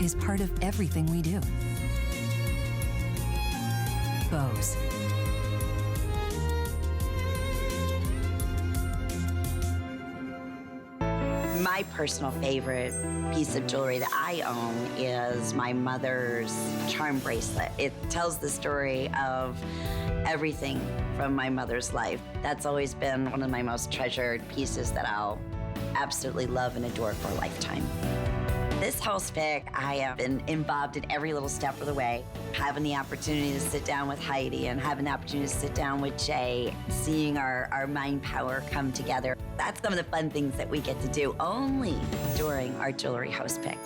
is part of everything we do. Bows. My personal favorite piece of jewelry that I own is my mother's charm bracelet. It tells the story of everything from my mother's life. That's always been one of my most treasured pieces that I'll absolutely love and adore for a lifetime. This house pick, I have been involved in every little step of the way. Having the opportunity to sit down with Heidi and having the opportunity to sit down with Jay, seeing our mind power come together. That's some of the fun things that we get to do only during our jewelry house pick.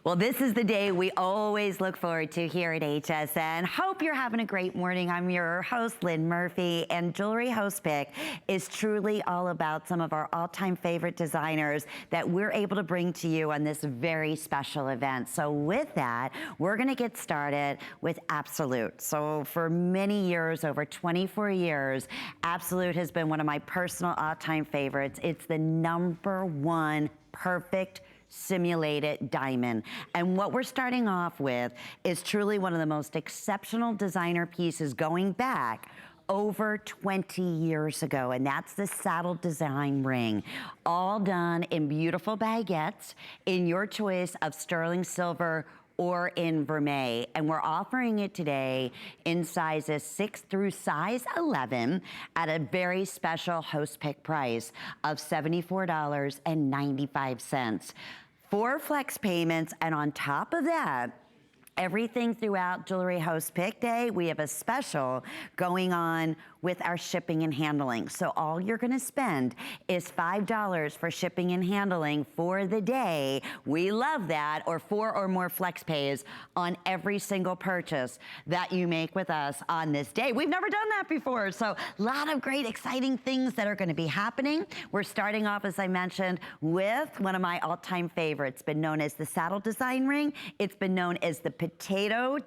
Well, this is the day we always look forward to here at HSN. Hope you're having a great morning. I'm your host, Lynn Murphy, and Jewelry Host Pick is truly all about some of our all-time favorite designers that we're able to bring to you on this very special event. So with that, we're gonna get started with Absolute. So for many years, over 24 years, Absolute has been one of my personal all-time favorites. It's the #1 perfect simulated diamond. And what we're starting off with is truly one of the most exceptional designer pieces going back over 20 years ago, and that's the saddle design ring. All done in beautiful baguettes in your choice of sterling silver or in vermeil. And we're offering it today in sizes 6 through size 11 at a very special host pick price of $74.95. 4 flex payments, and on top of that, everything throughout Jewelry Host Pick Day, we have a special going on with our shipping and handling. So all you're gonna spend is $5 for shipping and handling for the day. We love that, or 4 or more flex pays on every single purchase that you make with us on this day. We've never done that before, so a lot of great, exciting things that are gonna be happening. We're starting off, as I mentioned, with one of my all-time favorites, been known as the saddle design ring. It's been known as the potato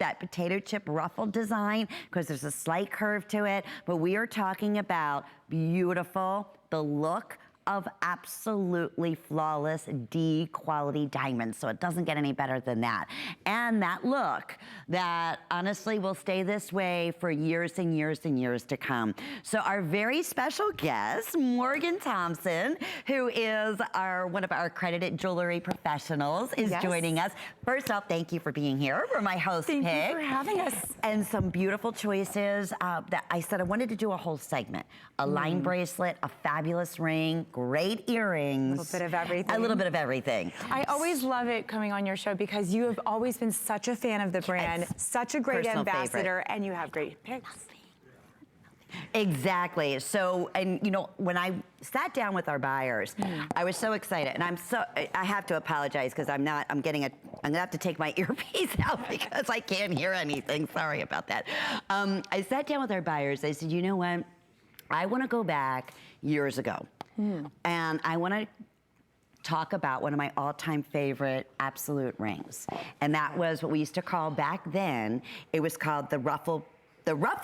chip ruffle design, because there's a slight curve to it, but we are talking about beautiful, the look of absolutely flawless D quality diamonds. So it doesn't get any better than that. And that look that honestly will stay this way for years and years and years to come. So our very special guest, Morgan Thompson, who is one of our accredited jewelry professionals, is joining us. First off, thank you for being here for my host pick. Thank you for having us. And some beautiful choices that I said I wanted to do a whole segment. A line bracelet, a fabulous ring, great earrings. A little bit of everything. A little bit of everything. I always love it coming on your show because you have always been such a fan of the brand, such a great ambassador, and you have great picks. Exactly. So, and you know, when I sat down with our buyers, I was so excited, and I have to apologize because I'm gonna have to take my earpiece out because I can't hear anything. Sorry about that. I sat down with our buyers. I said, you know what? I want to go back years ago, and I want to talk about one of my all-time favorite Absolute rings. And that was what we used to call back then, it was called the ruffle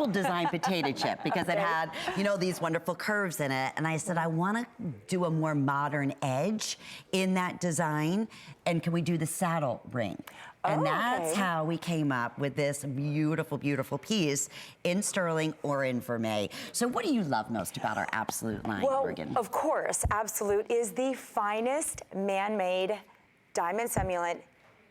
design potato chip, because it had, you know, these wonderful curves in it. And I said, I want to do a more modern edge in that design. And can we do the saddle ring? And that's how we came up with this beautiful, beautiful piece in sterling or in vermeil. So what do you love most about our Absolute line, Morgan? Well, of course, Absolute is the finest man-made diamond simulant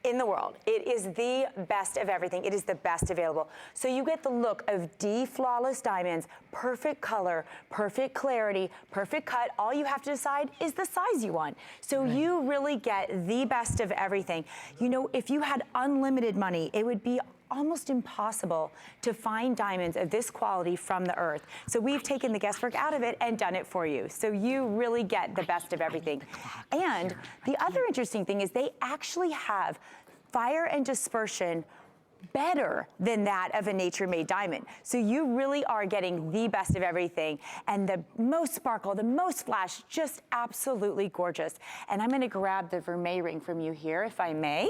in the world. It is the best of everything. It is the best available. So you get the look of D flawless diamonds, perfect color, perfect clarity, perfect cut. All you have to decide is the size you want. So you really get the best of everything. You know, if you had unlimited money, it would be almost impossible to find diamonds of this quality from the earth. So we've taken the guesswork out of it and done it for you. So you really get the best of everything. And the other interesting thing is they actually have fire and dispersion better than that of a nature-made diamond. So you really are getting the best of everything, and the most sparkle, the most flash, just absolutely gorgeous. And I'm gonna grab the vermeil ring from you here, if I may,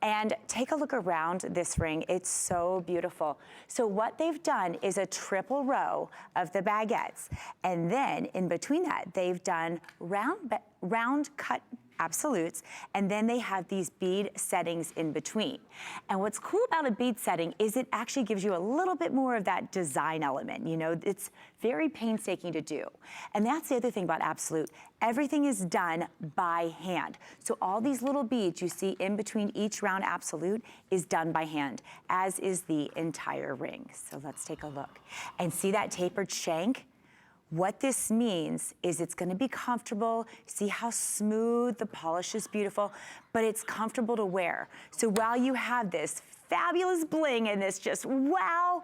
and take a look around this ring. It's so beautiful. So what they've done is a triple row of the baguettes, and then in between that, they've done round cut absolutes, and then they have these bead settings in between. And what's cool about a bead setting is it actually gives you a little bit more of that design element. You know, it's very painstaking to do. And that's the other thing about absolute. Everything is done by hand. So all these little beads you see in between each round absolute is done by hand, as is the entire ring. So let's take a look. And see that tapered shank? What this means is it's gonna be comfortable. See how smooth, the polish is beautiful, but it's comfortable to wear. So while you have this fabulous bling and this just wow,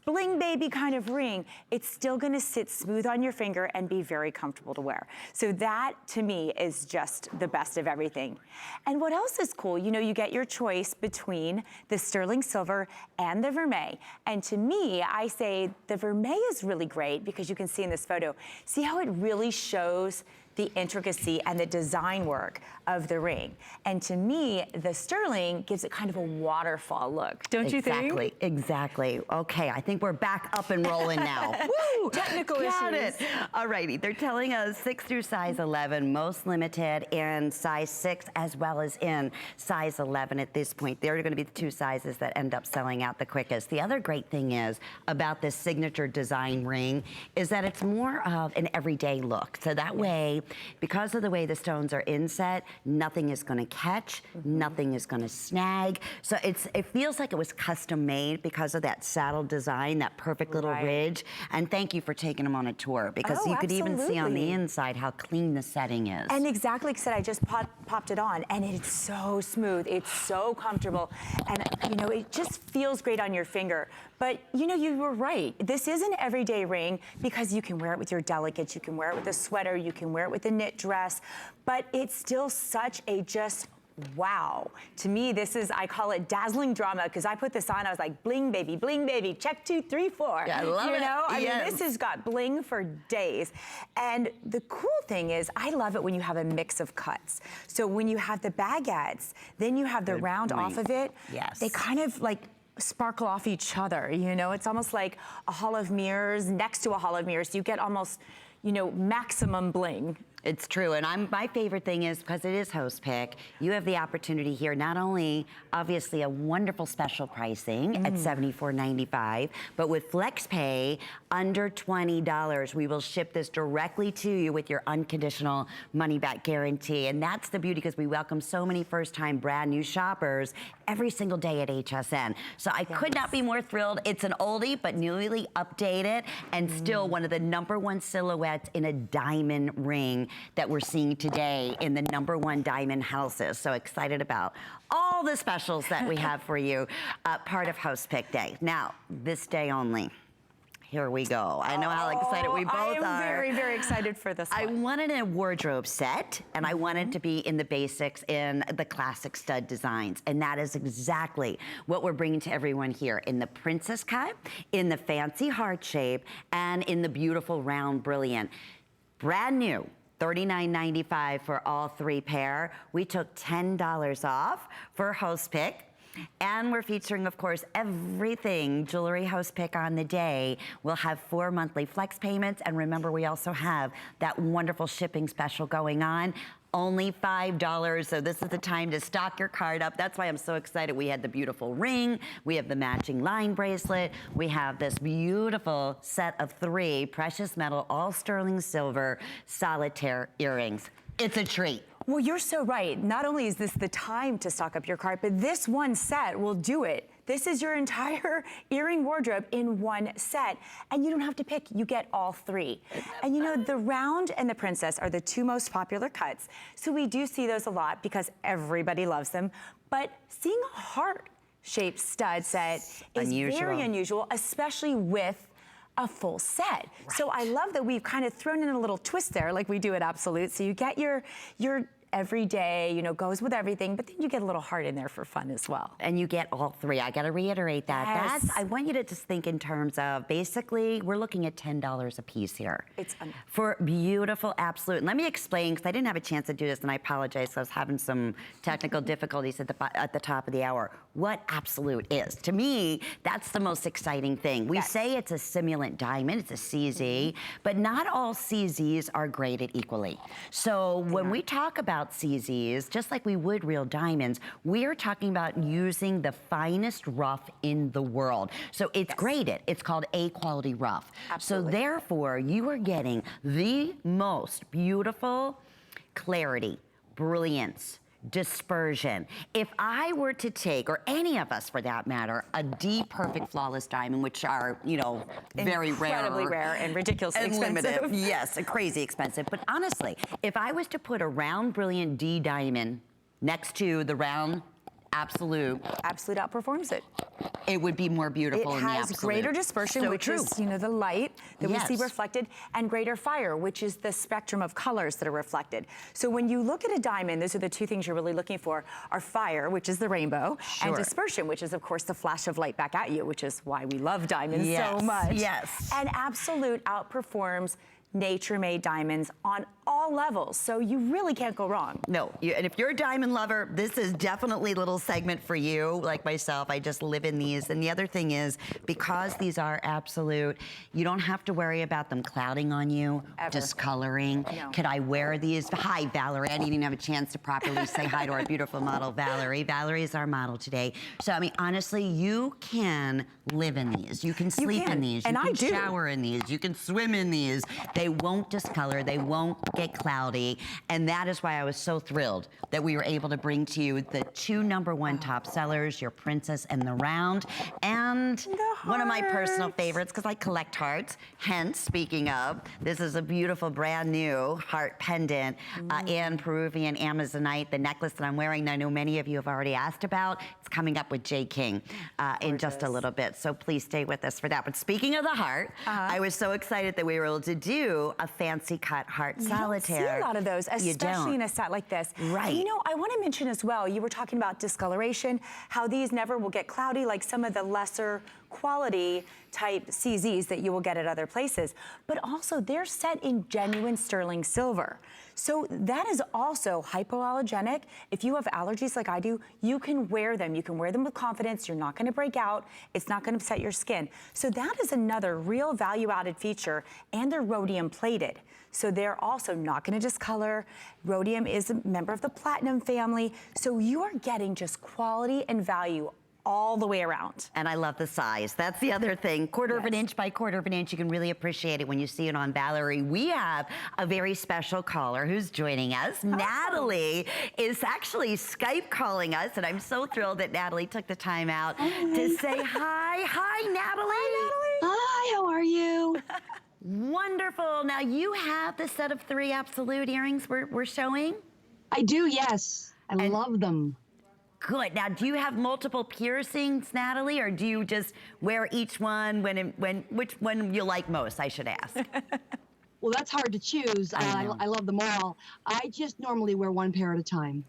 bling baby kind of ring, it's still gonna sit smooth on your finger and be very comfortable to wear. So that, to me, is just the best of everything. And what else is cool? You know, you get your choice between the sterling silver and the vermeil. And to me, I say the vermeil is really great because you can see in this photo, see how it really shows the intricacy and the design work of the ring. And to me, the sterling gives it kind of a waterfall look, don't you think? Exactly, exactly. Okay, I think we're back up and rolling now. Woo! Technical Got issues. it. All righty, they're telling us 6 through size 11, most limited in size 6 as well as in size 11 at this point. They're gonna be the 2 sizes that end up selling out the quickest. The other great thing is about this signature design ring is that it's more of an everyday look. So that way, because of the way the stones are inset, nothing is gonna catch, nothing is gonna snag. So it feels like it was custom made because of that saddle design, that perfect little ridge. And thank you for taking them on a tour because you could even see on the inside how clean the setting is. And exactly like I said, I just popped it on and it's so smooth, it's so comfortable. And you know, it just feels great on your finger. But you know, you were right. This is an everyday ring because you can wear it with your delicates, you can wear it with a sweater, you can wear it with a knit dress, but it's still such a just wow. To me, this is, I call it dazzling drama because I put this on, I was like, bling baby, check 2, 3, 4. Yeah, I love it. You know, I mean, this has got bling for days. And the cool thing is, I love it when you have a mix of cuts. So when you have the baguettes, then you have the round off of it. Yes. They kind of like sparkle off each other, you know? It's almost like a hall of mirrors next to a hall of mirrors. You get almost, you know, maximum bling. It's true, and my favorite thing is, because it is host pick, you have the opportunity here, not only obviously a wonderful special pricing at $74.95, but with FlexPay, under $20, we will ship this directly to you with your unconditional money-back guarantee. And that's the beauty, because we welcome so many first-time brand new shoppers every single day at HSN. So I could not be more thrilled. It's an oldie, but newly updated, and still one of the #1 silhouettes in a diamond ring that we're seeing today in the #1 diamond houses. So excited about all the specials that we have for you, part of Host Pick Day. Now, this day only. Here we go. I know how excited we both are. I am very, very excited for this one. I wanted a wardrobe set, and I wanted to be in the basics in the classic stud designs. And that is exactly what we're bringing to everyone here in the princess cut, in the fancy heart shape, and in the beautiful round brilliant. Brand new. $39.95 for all 3 pair. We took $10 off for Host Pick. And we're featuring, of course, everything Jewelry Host Pick on the day. We'll have 4 monthly flex payments. And remember, we also have that wonderful shipping special going on. Only $5, so this is the time to stock your card up. That's why I'm so excited. We had the beautiful ring, we have the matching line bracelet, we have this beautiful set of 3 precious metal, all sterling silver, solitaire earrings. It's a treat. Well, you're so right. Not only is this the time to stock up your cart, but this one set will do it. This is your entire earring wardrobe in one set, and you don't have to pick, you get all 3. And you know, the round and the princess are the 2 most popular cuts, so we do see those a lot because everybody loves them, but seeing a heart-shaped stud set is very unusual, especially with a full set. Right. So I love that we've kind of thrown in a little twist there like we do at Absolute. So you get your every day, you know, goes with everything, but then you get a little heart in there for fun as well. And you get all three. I got to reiterate that. Yes. I want you to just think in terms of, basically, we're looking at $10 a piece here. It's for beautiful absolute. And let me explain, because I didn't have a chance to do this, and I apologize, I was having some technical difficulties at the top of the hour. What absolute is. To me, that's the most exciting thing. We say it's a simulant diamond, it's a CZ, but not all CZs are graded equally. So when we talk about CZs, just like we would real diamonds, we're talking about using the finest rough in the world. So it's graded, it's called A quality rough. Absolutely. So therefore, you are getting the most beautiful clarity, brilliance, dispersion. If I were to take, or any of us for that matter, a D perfect flawless diamond, which are, you know, very rare. Incredibly rare and ridiculously expensive. Limited. Yes, crazy expensive. But honestly, if I was to put a round brilliant D diamond next to the round absolute outperforms it. It would be more beautiful in the absolute. It has greater dispersion, which is, you know, the light that we see reflected, and greater fire, which is the spectrum of colors that are reflected. So when you look at a diamond, those are the two things you're really looking for, are fire, which is the rainbow, and dispersion, which is, of course, the flash of light back at you, which is why we love diamonds so much. Yes. And absolute outperforms nature-made diamonds on all levels, so you really can't go wrong. No, and if you're a diamond lover, this is definitely a little segment for you. Like myself, I just live in these. And the other thing is, because these are absolute, you don't have to worry about them clouding on you, discoloring. No. Could I wear these? Hi, Valerie. I didn't even have a chance to properly say hi to our beautiful model, Valerie. Valerie is our model today. So, I mean, honestly, you can live in these. You can sleep in these. You can shower in these. You can swim in these. They won't discolor. They won't get cloudy. And that is why I was so thrilled that we were able to bring to you the two #1 top sellers, your Princess and the Round, and one of my personal favorites, because I collect hearts. Hence, speaking of, this is a beautiful brand new heart pendant in Peruvian Amazonite. The necklace that I'm wearing, I know many of you have already asked about. It's coming up with J. King in just a little bit. So please stay with us for that. But speaking of the heart, I was so excited that we were able to do a fancy cut heart solitaire. You don't see a lot of those, especially in a set like this. Right. And you know, I want to mention as well, you were talking about discoloration, how these never will get cloudy like some of the lesser quality type CZs that you will get at other places. But also, they're set in genuine sterling silver. So that is also hypoallergenic. If you have allergies like I do, you can wear them. You can wear them with confidence. You're not going to break out. It's not going to upset your skin. So that is another real value-added feature, and they're rhodium plated. So they're also not going to discolor. Rhodium is a member of the platinum family. So you are getting just quality and value all the way around. And I love the size. That's the other thing. Quarter of an inch by quarter of an inch. You can really appreciate it when you see it on Valerie. We have a very special caller who's joining us. Natalie is actually Skype calling us, and I'm so thrilled that Natalie took the time out to say hi. Hi, Natalie. Hi, Natalie. Hi, how are you? Wonderful. Now, you have the set of 3 absolute earrings we're showing? I do, yes. I love them. Good. Now, do you have multiple piercings, Natalie, or do you just wear each one which one you like most, I should ask? Well, that's hard to choose. I love them all. I just normally wear one pair at a time.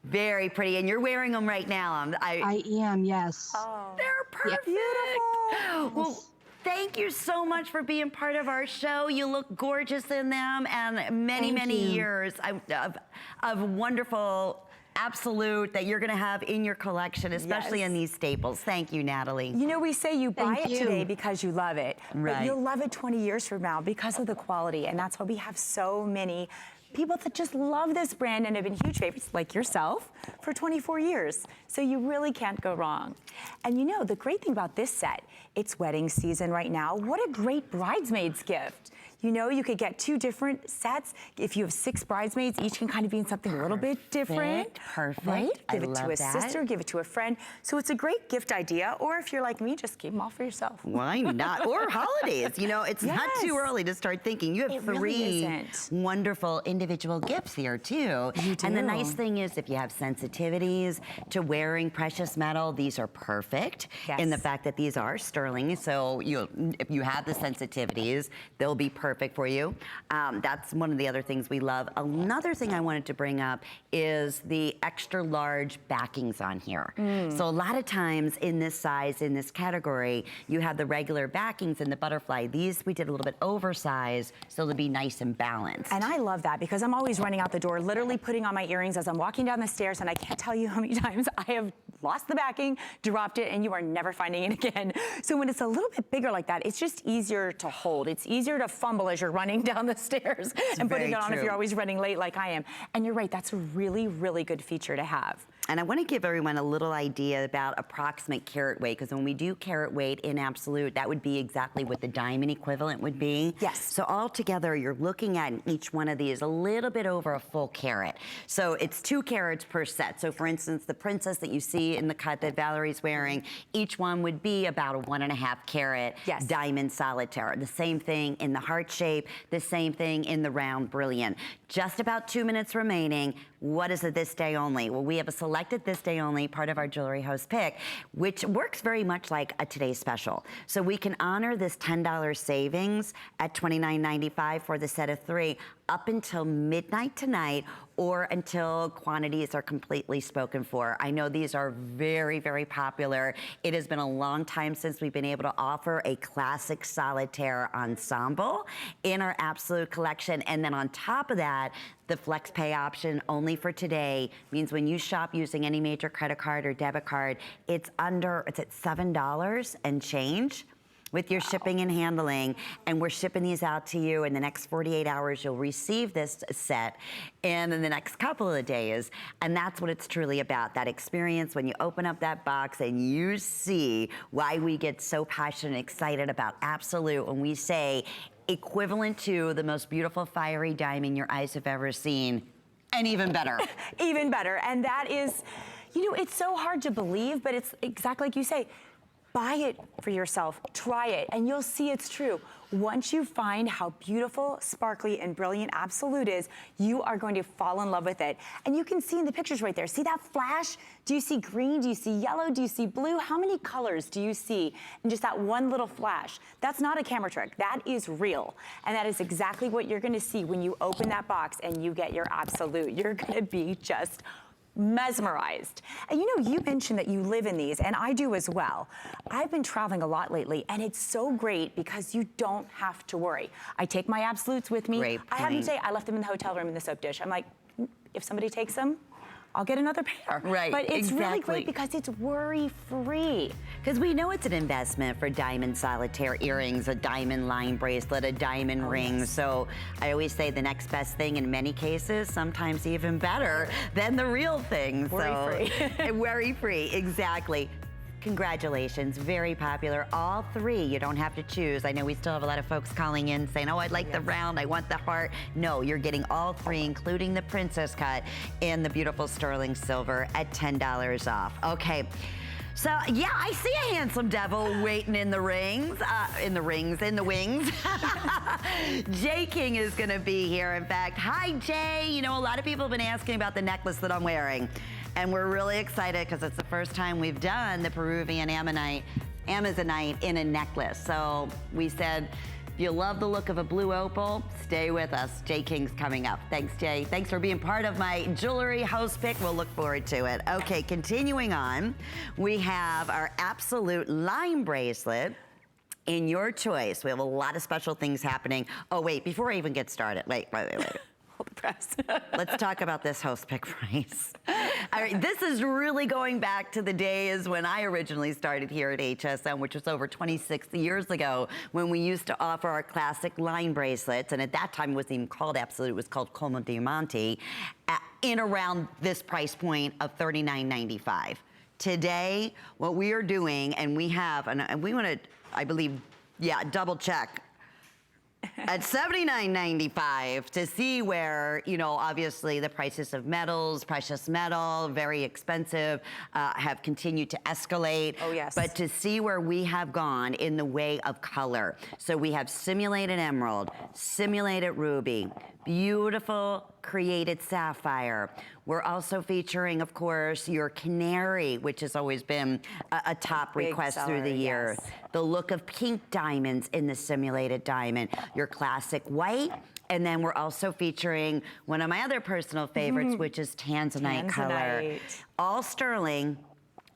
Very pretty, and you're wearing them right now. I am, yes. Oh, they're perfect. Beautiful. Well, thank you so much for being part of our show. You look gorgeous in them, and many years of wonderful absolute that you're going to have in your collection, especially in these staples. Thank you, Natalie. You know, we say you buy Thank it you. today because you love it, Right. but you'll love it 20 years from now because of the quality, and that's why we have so many people that just love this brand and have been huge favorites, like yourself, for 24 years. So you really can't go wrong. And you know, the great thing about this set, it's wedding season right now. What a great bridesmaid's gift. You know, you could get 2 different sets. If you have 6 bridesmaids, each can kind of be in something a little bit different. Perfect. Right? Give I it to love a that. sister, give it to a friend. So it's a great gift idea. Or if you're like me, just keep them all for yourself. Why not? Or holidays. You know, it's not too early to start thinking. You have It 3 really isn't. wonderful individual gifts here, too. You And the do. nice thing is, if you have sensitivities to wearing precious metal, these are perfect in the Yes. fact that these are sterling. So if you have the sensitivities, they'll be perfect perfect for you. That's one of the other things we love. Another thing I wanted to bring up is the extra large backings on here. So a lot of times in this size, in this category, you have the regular backings and the butterfly. These we did a little bit oversized so they'll be nice and balanced. And I love that because I'm always running out the door, literally putting on my earrings as I'm walking down the stairs, and I can't tell you how many times I have lost the backing, dropped it, and you are never finding it again. So when it's a little bit bigger like that, it's just easier to hold. It's easier to fumble as you're running down the stairs and putting it on if you're always running late like I am. And you're right, that's a really, really good feature to have. And I want to give everyone a little idea about approximate carat weight, because when we do carat weight in absolute, that would be exactly what the diamond equivalent would be. Yes. So altogether, you're looking at each one of these a little bit over a full carat. So it's 2 carats per set. So for instance, the princess that you see in the cut that Valerie's wearing, each one would be about a 1.5 carat diamond solitaire. The same thing in the heart shape, the same thing in the round brilliant. Just about 2 minutes remaining. What is it this day only? Well, we have a selected this day only part of our jewelry host pick, which works very much like a today's special. So we can honor this $10 savings at $29.95 for the set of 3 up until midnight tonight, or until quantities are completely spoken for. I know these are very, very popular. It has been a long time since we've been able to offer a classic solitaire ensemble in our absolute collection. And then on top of that, the flex pay option only for today means when you shop using any major credit card or debit card, it's at $7 and change with your shipping and handling, and we're shipping these out to you in the next 48 hours. You'll receive this set and in the next couple of days, and that's what it's truly about, that experience when you open up that box and you see why we get so passionate and excited about absolute when we say equivalent to the most beautiful fiery diamond your eyes have ever seen, and even better. Even better, and that is, you know, it's so hard to believe, but it's exactly like you say. Buy it for yourself, try it, and you'll see it's true. Once you find how beautiful, sparkly, and brilliant absolute is, you are going to fall in love with it. And you can see in the pictures right there, see that flash? Do you see green? Do you see yellow? Do you see blue? How many colors do you see in just that one little flash? That's not a camera trick, that is real. And that is exactly what you're gonna see when you open that box and you get your absolute. You're gonna be just mesmerized. And you know, you mentioned that you live in these, and I do as well. I've been traveling a lot lately, and it's so great because you don't have to worry. I take my absolutes with me. Great I have to point. say, I left them in the hotel room in the soap dish. I'm like, if somebody takes them, I'll get another pair. Right, But it's really exactly. great because it's worry-free. Because we know it's an investment for diamond solitaire earrings, a diamond line bracelet, a diamond ring. Yes. So I always say the next best thing in many cases, sometimes even better than the real thing. Worry-free. Worry-free, exactly. Congratulations, very popular. All 3, you don't have to choose. I know we still have a lot of folks calling in saying, oh, I'd like the round, I want the heart. No, you're getting all 3, including the princess cut and the beautiful sterling silver at $10 off. Okay. So, yeah, I see a handsome devil waiting in the rings, in the wings. Jay King is gonna be here, in fact. Hi, Jay. You know, a lot of people have been asking about the necklace that I'm wearing, and we're really excited because it's the first time we've done the Peruvian Amazonite in a necklace. So we said, if you love the look of a blue opal, stay with us. Jay King's coming up. Thanks, Jay. Thanks for being part of my jewelry house pick. We'll look forward to it. Okay, continuing on, we have our absolute lime bracelet in your choice. We have a lot of special things happening. Oh, wait, before I even get started, wait. Hold the press. Let's talk about this host pick price. All right, this is really going back to the days when I originally started here at HSN, which was over 26 years ago, when we used to offer our classic line bracelets, and at that time it wasn't even called Absolute, it was called Como Diamante, in around this price point of $39.95. Today, what we are doing, and we have, and we want to, I believe, double check, at $79.95 to see where, you know, obviously the prices of metals, precious metal, very expensive, have continued to escalate. Oh, yes. But to see where we have gone in the way of color. So we have simulated emerald, simulated ruby, beautiful created sapphire. We're also featuring, of course, your canary, which has always been a top request through the year. Yes. The look of pink diamonds in the simulated diamond, your classic white, and then we're also featuring one of my other personal favorites, which is Tanzanite color. All sterling.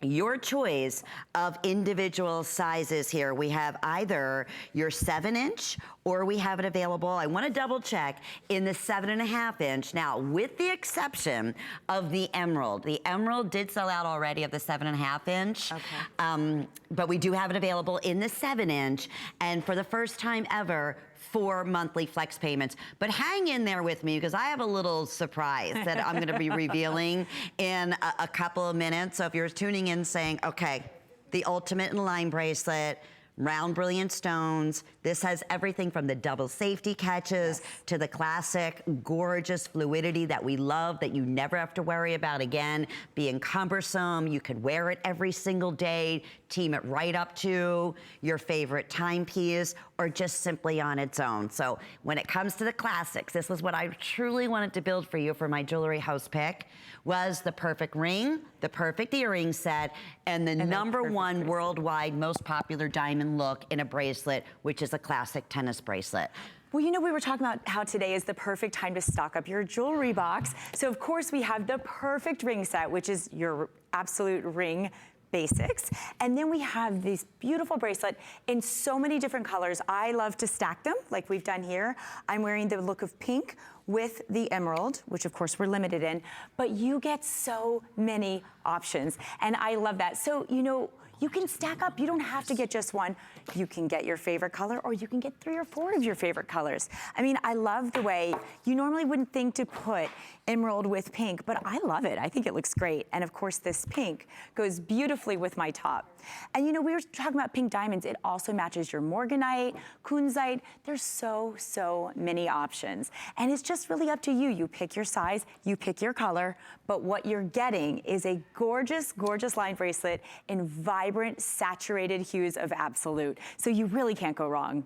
Your choice of individual sizes here. We have either your 7-inch or we have it available, I want to double check, in the 7.5 inch. Now, with the exception of the emerald. The emerald did sell out already of the 7.5 inch. Okay. But we do have it available in the 7-inch. And for the first time ever, 4 monthly flex payments. But hang in there with me because I have a little surprise that I'm going to be revealing in a couple of minutes. So if you're tuning in saying, okay, the ultimate in line bracelet, round brilliant stones. This has everything from the double safety catches to the classic gorgeous fluidity that we love, that you never have to worry about again being cumbersome. You could wear it every single day, team it right up to your favorite timepiece, or just simply on its own. So when it comes to the classics, this is what I truly wanted to build for you for my jewelry house pick, was the perfect ring, the perfect earring set, and the number one worldwide most popular diamond look in a bracelet, which is a classic tennis bracelet. Well, you know, we were talking about how today is the perfect time to stock up your jewelry box. So of course we have the perfect ring set, which is your absolute ring basics. And then we have this beautiful bracelet in so many different colors. I love to stack them like we've done here. I'm wearing the look of pink with the emerald, which of course we're limited in, but you get so many options. And I love that. So, you know, you can stack up. You don't have to get just one. You can get your favorite color, or you can get 3 or 4 of your favorite colors. I mean, I love the way you normally wouldn't think to put emerald with pink, but I love it. I think it looks great. And of course, this pink goes beautifully with my top. And you know, we were talking about pink diamonds. It also matches your morganite, kunzite. There's so many options. And it's just really up to you. You pick your size, you pick your color, but what you're getting is a gorgeous, gorgeous line bracelet in vibrant, saturated hues of absolute. So you really can't go wrong.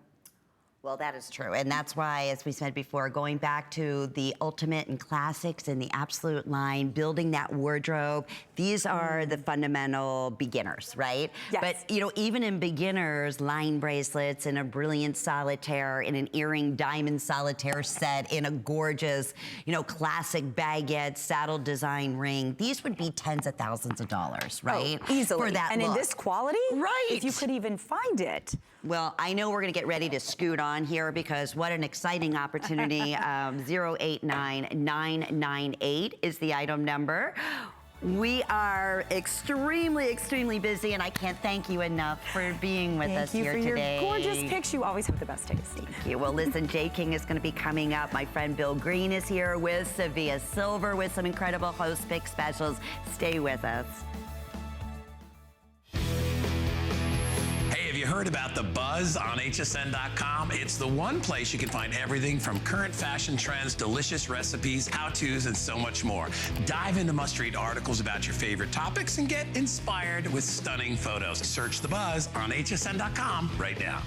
Well, that is true. And that's why, as we said before, going back to the ultimate and classics and the absolute line, building that wardrobe, these are the fundamental beginners, right? Yes. But, you know, even in beginners, line bracelets, in a brilliant solitaire, in an earring diamond solitaire set, in a gorgeous, you know, classic baguette saddle design ring, these would be tens of thousands of dollars, right? Oh, easily. For that and look. in this quality? Right. If you could even find it. Well, I know we're going to get ready to scoot on here because what an exciting opportunity. 089998 is the item number. We are extremely busy, and I can't thank you enough for being with us here today. Thank you for your gorgeous picks. You always have the best taste. Thank you. Well, listen, Jay King is going to be coming up. My friend Bill Green is here with Sevilla Silver with some incredible host pick specials. Stay with us. Have you heard about the buzz on hsn.com? It's the one place you can find everything from current fashion trends, delicious recipes, how-tos, and so much more. Dive into must-read articles about your favorite topics and get inspired with stunning photos. Search the buzz on hsn.com right now.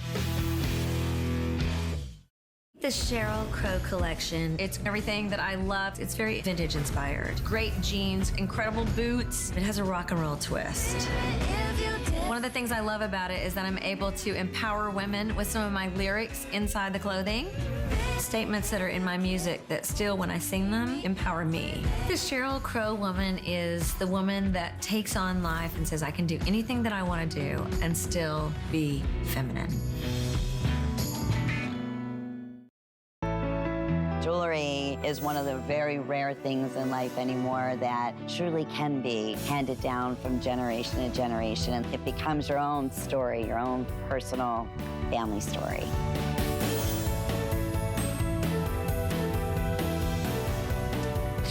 The Sheryl Crow collection. It's everything that I love. It's very vintage inspired. Great jeans, incredible boots. It has a rock and roll twist. One of the things I love about it is that I'm able to empower women with some of my lyrics inside the clothing. Statements that are in my music that still, when I sing them, empower me. The Sheryl Crow woman is the woman that takes on life and says, I can do anything that I want to do and still be feminine. Jewelry is one of the very rare things in life anymore that truly can be handed down from generation to generation, and it becomes your own story, your own personal family story.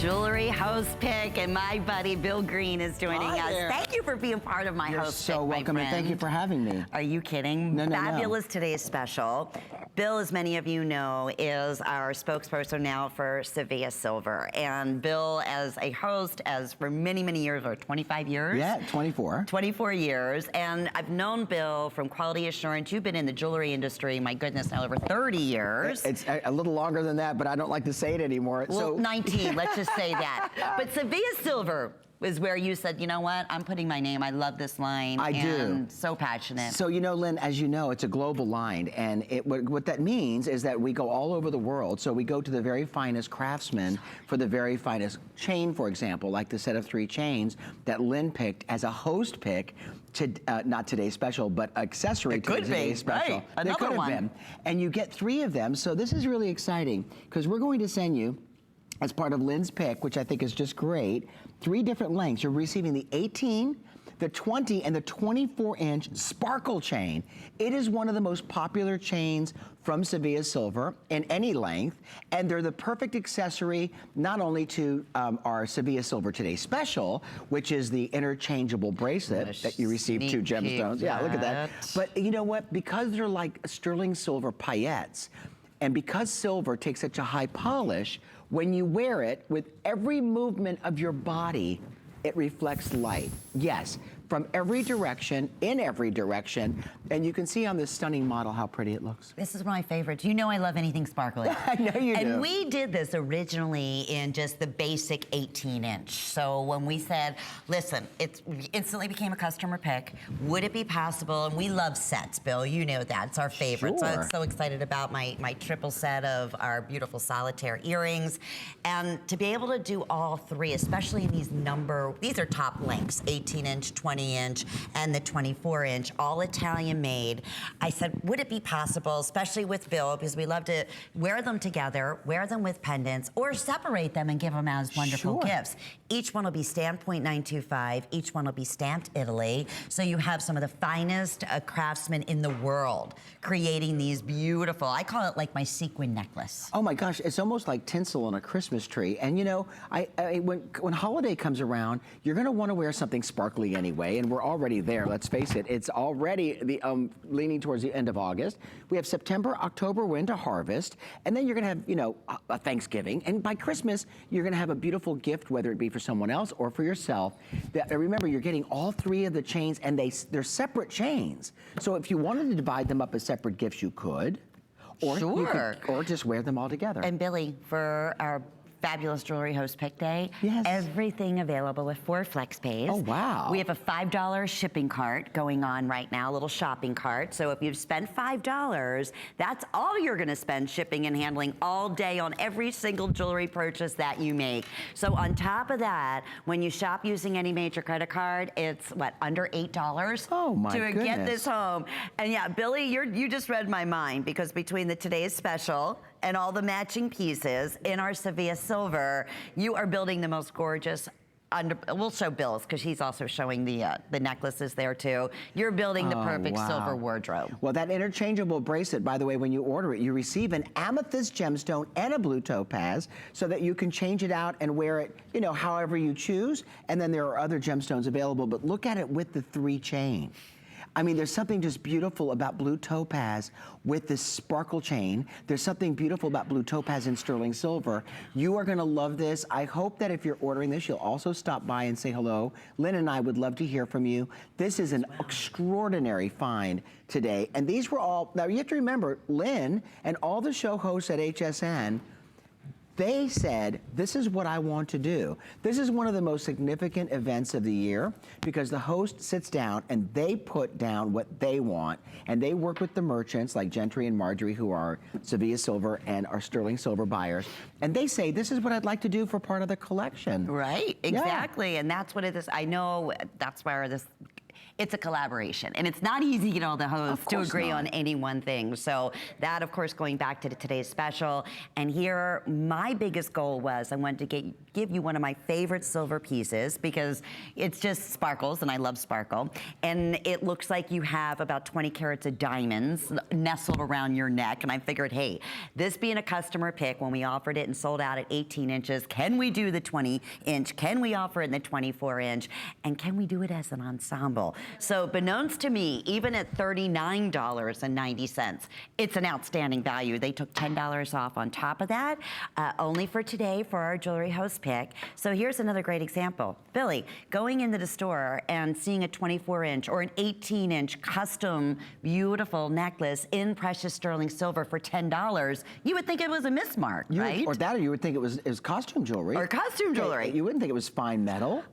Jewelry host pick, and my buddy Bill Green is joining us. There. Thank you for being part of my You're host so pick, welcome, my and thank you friend. for having me. Are you kidding? No. Fabulous today's special. Bill, as many of you know, is our spokesperson now for Sevilla Silver. And Bill, as a host, as for many, many years, or 25 years? Yeah, 24. 24 years. And I've known Bill from Quality Assurance. You've been in the jewelry industry, my goodness, now over 30 years. It's a little longer than that, but I don't like to say it anymore. Well, 19, let's just say that. But Sevilla Silver is where you said, you know what, I'm putting my name, I love this line. I do. So passionate. So, you know, Lynn, as you know, it's a global line, and what that means is that we go all over the world. So we go to the very finest craftsmen for the very finest chain, for example, like the set of 3 chains that Lynn picked as a host pick to, not today's special, but accessory to today's special. Right. Another could one. have been. And you get 3 of them, so this is really exciting, because we're going to send you, as part of Lynn's pick, which I think is just great, 3 different lengths. You're receiving the 18, the 20, and the 24-inch sparkle chain. It is one of the most popular chains from Sevilla Silver in any length, and they're the perfect accessory not only to our Sevilla Silver Today Special, which is the interchangeable bracelet that you receive 2 gemstones. Yeah, look at that. But you know what? Because they're like sterling silver paillettes, and because silver takes such a high polish, when you wear it, with every movement of your body, it reflects light. Yes, from every direction, in every direction. And you can see on this stunning model how pretty it looks. This is one of my favorites. You know I love anything sparkly. I know you do. And we did this originally in just the basic 18-inch. So when we said, listen, it instantly became a customer pick. Would it be possible? And we love sets, Bill. You know that. It's our favorite. So I'm so excited about my triple set of our beautiful solitaire earrings. And to be able to do all 3, especially in these are top lengths, 18-inch, 20-inch, and the 24-inch, all Italian made. I said, would it be possible, especially with Bill, because we love to wear them together, wear them with pendants, or separate them and give them as wonderful gifts. Each one will be stamped .925. Each one will be stamped Italy. So you have some of the finest craftsmen in the world creating these beautiful, I call it like my sequin necklace. Oh my gosh, it's almost like tinsel on a Christmas tree. And you know, when holiday comes around, you're gonna wanna wear something sparkly anyway, and we're already there, let's face it. It's already leaning towards the end of August. We have September, October, we're into harvest, and then you're gonna have, you know, a Thanksgiving, and by Christmas, you're gonna have a beautiful gift, whether it be for someone else or for yourself. Remember, you're getting all 3 of the chains, and they're separate chains. So if you wanted to divide them up as separate gifts, you could. Or you could, or just wear them all together. And Billy, for our fabulous jewelry host pick day. Yes. Everything available with 4 flex pays. Oh, wow. We have a $5 shipping cart going on right now, a little shopping cart. So if you've spent $5, that's all you're gonna spend shipping and handling all day on every single jewelry purchase that you make. So on top of that, when you shop using any major credit card, it's what, under $8? Oh my to goodness. get this home. And yeah, Billy, you just read my mind, because between the Today's Special and all the matching pieces in our Sevilla Silver, you are building the most gorgeous we'll show Bill's, because he's also showing the necklaces there too. You're building the perfect silver wardrobe. Well, that interchangeable bracelet, by the way, when you order it, you receive an amethyst gemstone and a blue topaz, so that you can change it out and wear it, you know, however you choose. And then there are other gemstones available, but look at it with the 3 chain. I mean, there's something just beautiful about blue topaz with this sparkle chain. There's something beautiful about blue topaz and sterling silver. You are gonna love this. I hope that if you're ordering this, you'll also stop by and say hello. Lynn and I would love to hear from you. This is an extraordinary find today. And these were all, now you have to remember, Lynn and all the show hosts at HSN, they said, this is what I want to do. This is one of the most significant events of the year, because the host sits down and they put down what they want, and they work with the merchants like Gentry and Marjorie, who are Sevilla Silver and our sterling silver buyers, and they say, this is what I'd like to do for part of the collection. Right, exactly, and that's what it is. I know that's where this, it's a collaboration, and it's not easy to get all the hosts to agree on any one thing. So that, of course, going back to Today's Special, and here my biggest goal was I wanted to give you one of my favorite silver pieces, because it's just sparkles, and I love sparkle, and it looks like you have about 20 carats of diamonds nestled around your neck, and I figured, hey, this being a customer pick, when we offered it and sold out at 18 inches, can we do the 20-inch? Can we offer it in the 24-inch? And can we do it as an ensemble? So beknownst to me, even at $39.90, it's an outstanding value. They took $10 off on top of that, only for today for our jewelry host pick. So here's another great example. Billy, going into the store and seeing a 24-inch or an 18-inch custom beautiful necklace in precious sterling silver for $10, you would think it was a mismark, right? Or you would think it was costume jewelry. Or costume jewelry. You wouldn't think it was fine metal.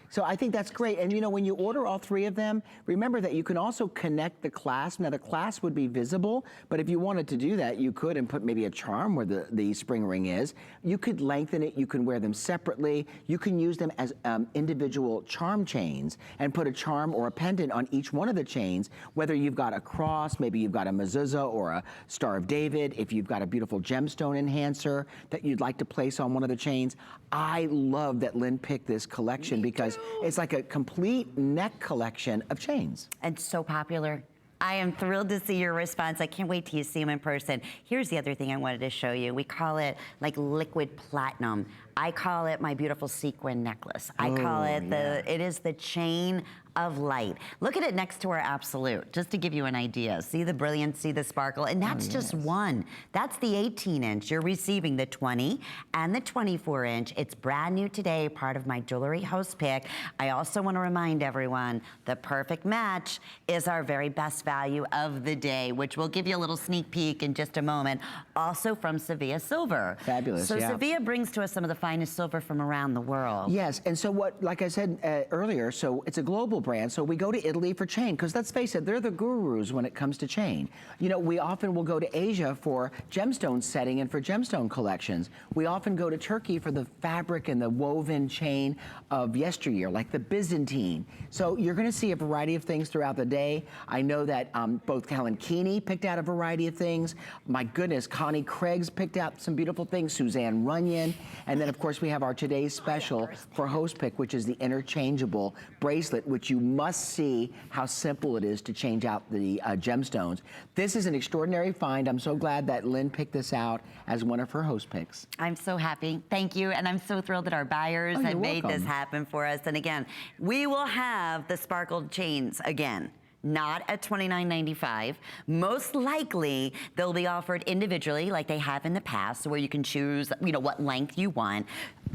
So I think that's great. And you know, when you order all three of them, remember that you can also connect the clasp. Now the clasp would be visible, but if you wanted to do that, you could and put maybe a charm where the spring ring is. You could lengthen it, you can wear them separately. You can use them as individual charm chains and put a charm or a pendant on each one of the chains, whether you've got a cross, maybe you've got a mezuzah or a Star of David, if you've got a beautiful gemstone enhancer that you'd like to place on one of the chains. I love that Lynn picked this collection because it's like a complete neck collection of chains. And so popular. I am thrilled to see your response. I can't wait till you see them in person. Here's the other thing I wanted to show you. We call it like liquid platinum. I call it my beautiful sequin necklace. I call it it is the chain of light. Look at it next to our absolute, just to give you an idea. See the brilliance, see the sparkle, and that's just one. That's the 18-inch. You're receiving the 20 and the 24-inch. It's brand new today, part of my jewelry host pick. I also want to remind everyone, the perfect match is our very best value of the day, which we'll give you a little sneak peek in just a moment. Also from Sevilla Silver. Fabulous, So Sevilla brings to us some of the finest silver from around the world. Yes, and so what, like I said earlier, so it's a global brand, so we go to Italy for chain, because let's face it, they're the gurus when it comes to chain. You know, we often will go to Asia for gemstone setting and for gemstone collections. We often go to Turkey for the fabric and the woven chain of yesteryear, like the Byzantine. So you're gonna see a variety of things throughout the day. I know that both Helen Keeney picked out a variety of things. My goodness, Connie Craig's picked out some beautiful things, Suzanne Runyon, and then of course we have our today's special for host pick, which is the interchangeable bracelet, which you must see how simple it is to change out the gemstones. This is an extraordinary find. I'm so glad that Lynn picked this out as one of her host picks. I'm so happy. Thank you. And I'm so thrilled that our buyers have made this happen for us. And again, we will have the sparkled chains again. Not at $29.95. Most likely, they'll be offered individually like they have in the past, where you can choose, you know, what length you want.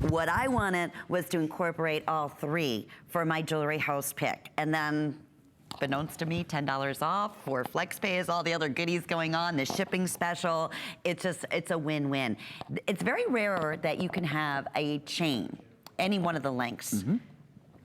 What I wanted was to incorporate all three for my jewelry house pick. And then, beknownst to me, $10 off for flex pays, all the other goodies going on, the shipping special. It's a win-win. It's very rare that you can have a chain, any one of the lengths,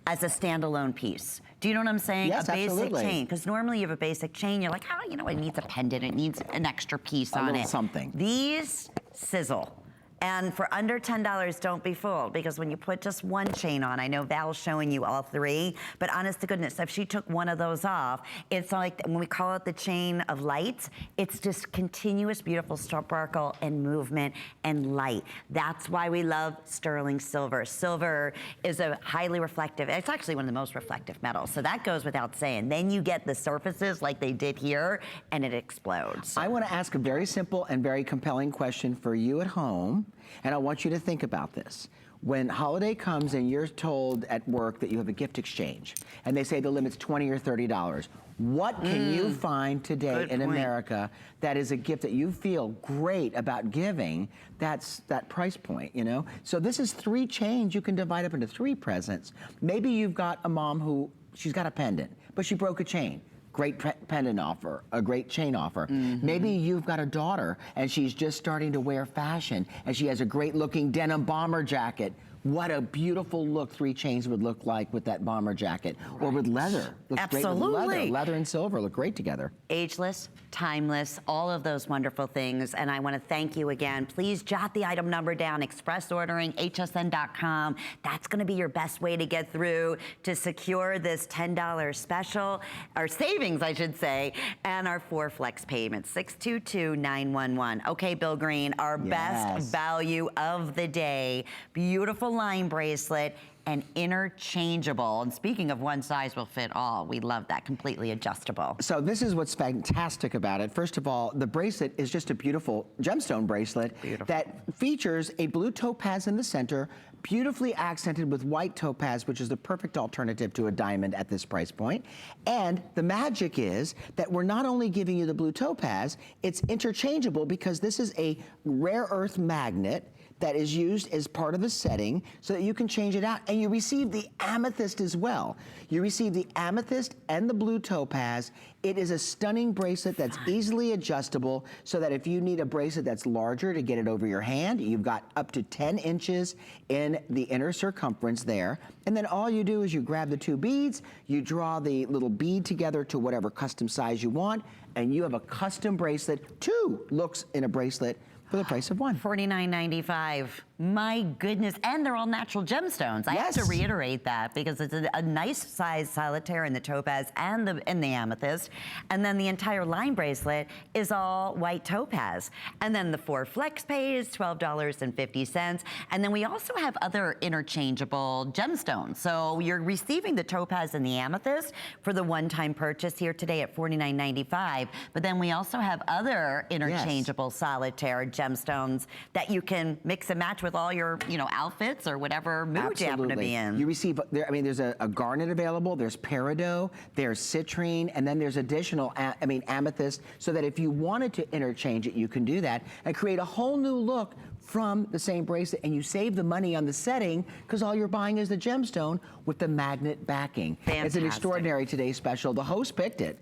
as a standalone piece. Do you know what I'm saying? Yes, a basic absolutely. chain, because normally you have a basic chain, you're like, oh, you know, it needs a pendant, it needs an extra piece on it. Something. These sizzle. And for under $10, don't be fooled, because when you put just one chain on, I know Val's showing you all three, but honest to goodness, if she took one of those off, it's like, when we call it the chain of lights, it's just continuous, beautiful sparkle and movement and light. That's why we love sterling silver. Silver is a highly reflective, it's actually one of the most reflective metals, so that goes without saying. Then you get the surfaces like they did here, and it explodes. I want to ask a very simple and very compelling question for you at home, and I want you to think about this. When holiday comes and you're told at work that you have a gift exchange, and they say the limit's $20 or $30, what can you find today in America that is a gift that you feel great about giving? That's that price point, you know? So this is 3 chains you can divide up into 3 presents. Maybe you've got a mom who, she's got a pendant, but she broke a chain. Great pendant offer, a great chain offer. Maybe you've got a daughter and she's just starting to wear fashion and she has a great looking denim bomber jacket. What a beautiful look 3 chains would look like with that bomber jacket, or with leather. Looks great with leather. Leather and silver look great together. Ageless, timeless, all of those wonderful things. And I want to thank you again. Please jot the item number down, express ordering, hsn.com. That's going to be your best way to get through to secure this $10 special, or savings, I should say, and our 4 flex payments, 622-911. Okay, Bill Green, our best value of the day. Beautiful line bracelet and interchangeable. And speaking of one size will fit all, we love that, completely adjustable. So this is what's fantastic about it. First of all, the bracelet is just a beautiful gemstone bracelet that features a blue topaz in the center, beautifully accented with white topaz, which is the perfect alternative to a diamond at this price point. And the magic is that we're not only giving you the blue topaz, it's interchangeable because this is a rare earth magnet that is used as part of the setting so that you can change it out. And you receive the amethyst as well. You receive the amethyst and the blue topaz. It is a stunning bracelet that's easily adjustable so that if you need a bracelet that's larger to get it over your hand, you've got up to 10 inches in the inner circumference there. And then all you do is you grab the two beads, you draw the little bead together to whatever custom size you want, and you have a custom bracelet, 2 looks in a bracelet for the price of 1. $49.95. My goodness, and they're all natural gemstones. I have to reiterate that because it's a nice size solitaire in the topaz and the amethyst, and then the entire line bracelet is all white topaz. And then the 4 flex pay is $12.50, and then we also have other interchangeable gemstones. So you're receiving the topaz and the amethyst for the one-time purchase here today at $49.95, but then we also have other interchangeable solitaire gemstones that you can mix and match with all your, outfits or whatever mood you happen to be in. You receive, there's a garnet available, there's peridot, there's citrine, and then there's additional, amethyst, so that if you wanted to interchange it, you can do that and create a whole new look from the same bracelet, and you save the money on the setting because all you're buying is the gemstone with the magnet backing. Fantastic. It's an extraordinary today's special. The host picked it.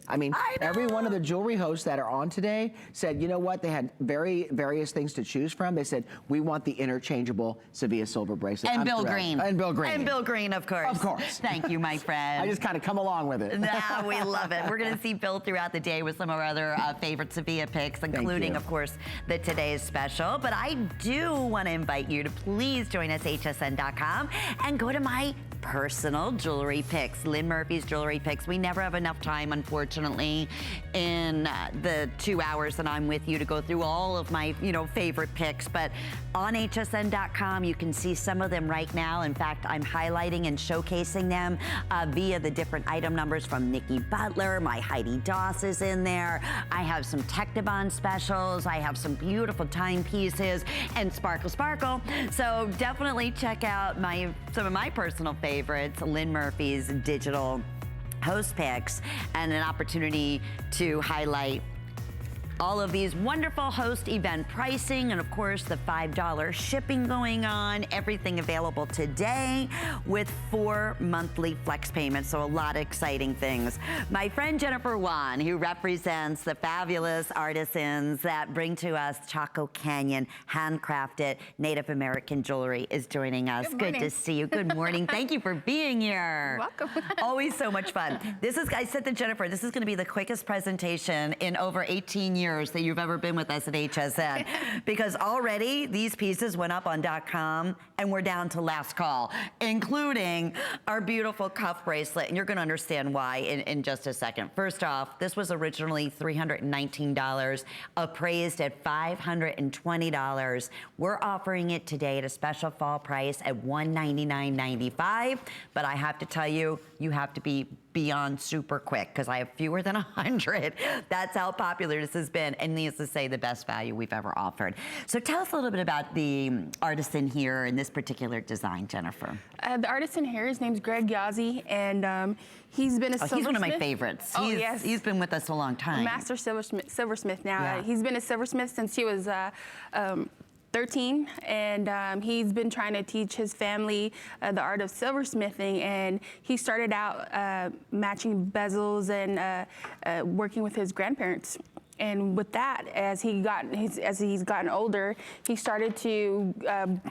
Every one of the jewelry hosts that are on today said, you know what, they had various things to choose from. They said, we want the interchangeable Sevilla silver bracelet. And Bill Green. And Bill Green. And Bill Green, of course. Of course. Thank you, my friend. I just kind of come along with it. Nah, we love it. We're going to see Bill throughout the day with some of our other favorite Sevilla picks, including, of course, the today's special. But I do want to invite you to please join us, hsn.com, and go to my personal jewelry picks, Lynn Murphy's jewelry picks. We never have enough time, unfortunately, in the 2 hours that I'm with you to go through all of my, favorite picks. But on hsn.com, you can see some of them right now. In fact, I'm highlighting and showcasing them via the different item numbers from Nikki Butler. My Heidi Doss is in there. I have some Technibond specials. I have some beautiful timepieces and sparkle. So definitely check out some of my personal favorites, Lynn Murphy's digital host picks, and an opportunity to highlight all of these wonderful host event pricing, and of course the $5 shipping going on, everything available today with 4 monthly flex payments, so a lot of exciting things. My friend Jennifer Wan, who represents the fabulous artisans that bring to us Chaco Canyon handcrafted Native American jewelry, is joining us. Good to see you. Good morning. Thank you for being here. Welcome. Always so much fun. I said to Jennifer, this is going to be the quickest presentation in over 18 years that you've ever been with us at HSN, because already these pieces went up on .com and we're down to last call, including our beautiful cuff bracelet, and you're going to understand why in just a second. First off, this was originally $319, appraised at $520. We're offering it today at a special fall price at $199.95, but I have to tell you, you have to be beyond super quick because I have fewer than 100. That's how popular this has been, and needless to say, the best value we've ever offered. So tell us a little bit about the artisan here in this particular design, Jennifer. The artisan here, his name's Greg Yazzie, and he's been a silversmith. He's one of my favorites. Yes. He's been with us a long time. Master silversmith now. Yeah. He's been a silversmith since he was 13, and he's been trying to teach his family the art of silversmithing, and he started out matching bezels and working with his grandparents. And with that, as he's gotten older, he started to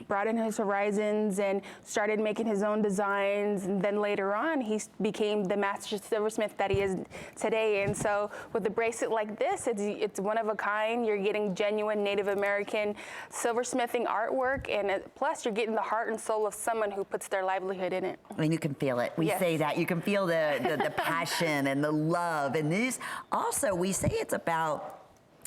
broaden his horizons and started making his own designs. And then later on, he became the master silversmith that he is today. And so with a bracelet like this, it's one of a kind. You're getting genuine Native American silversmithing artwork, and plus you're getting the heart and soul of someone who puts their livelihood in it. I mean, you can feel it. We say that. You can feel the passion and the love. And these, also, we say it's about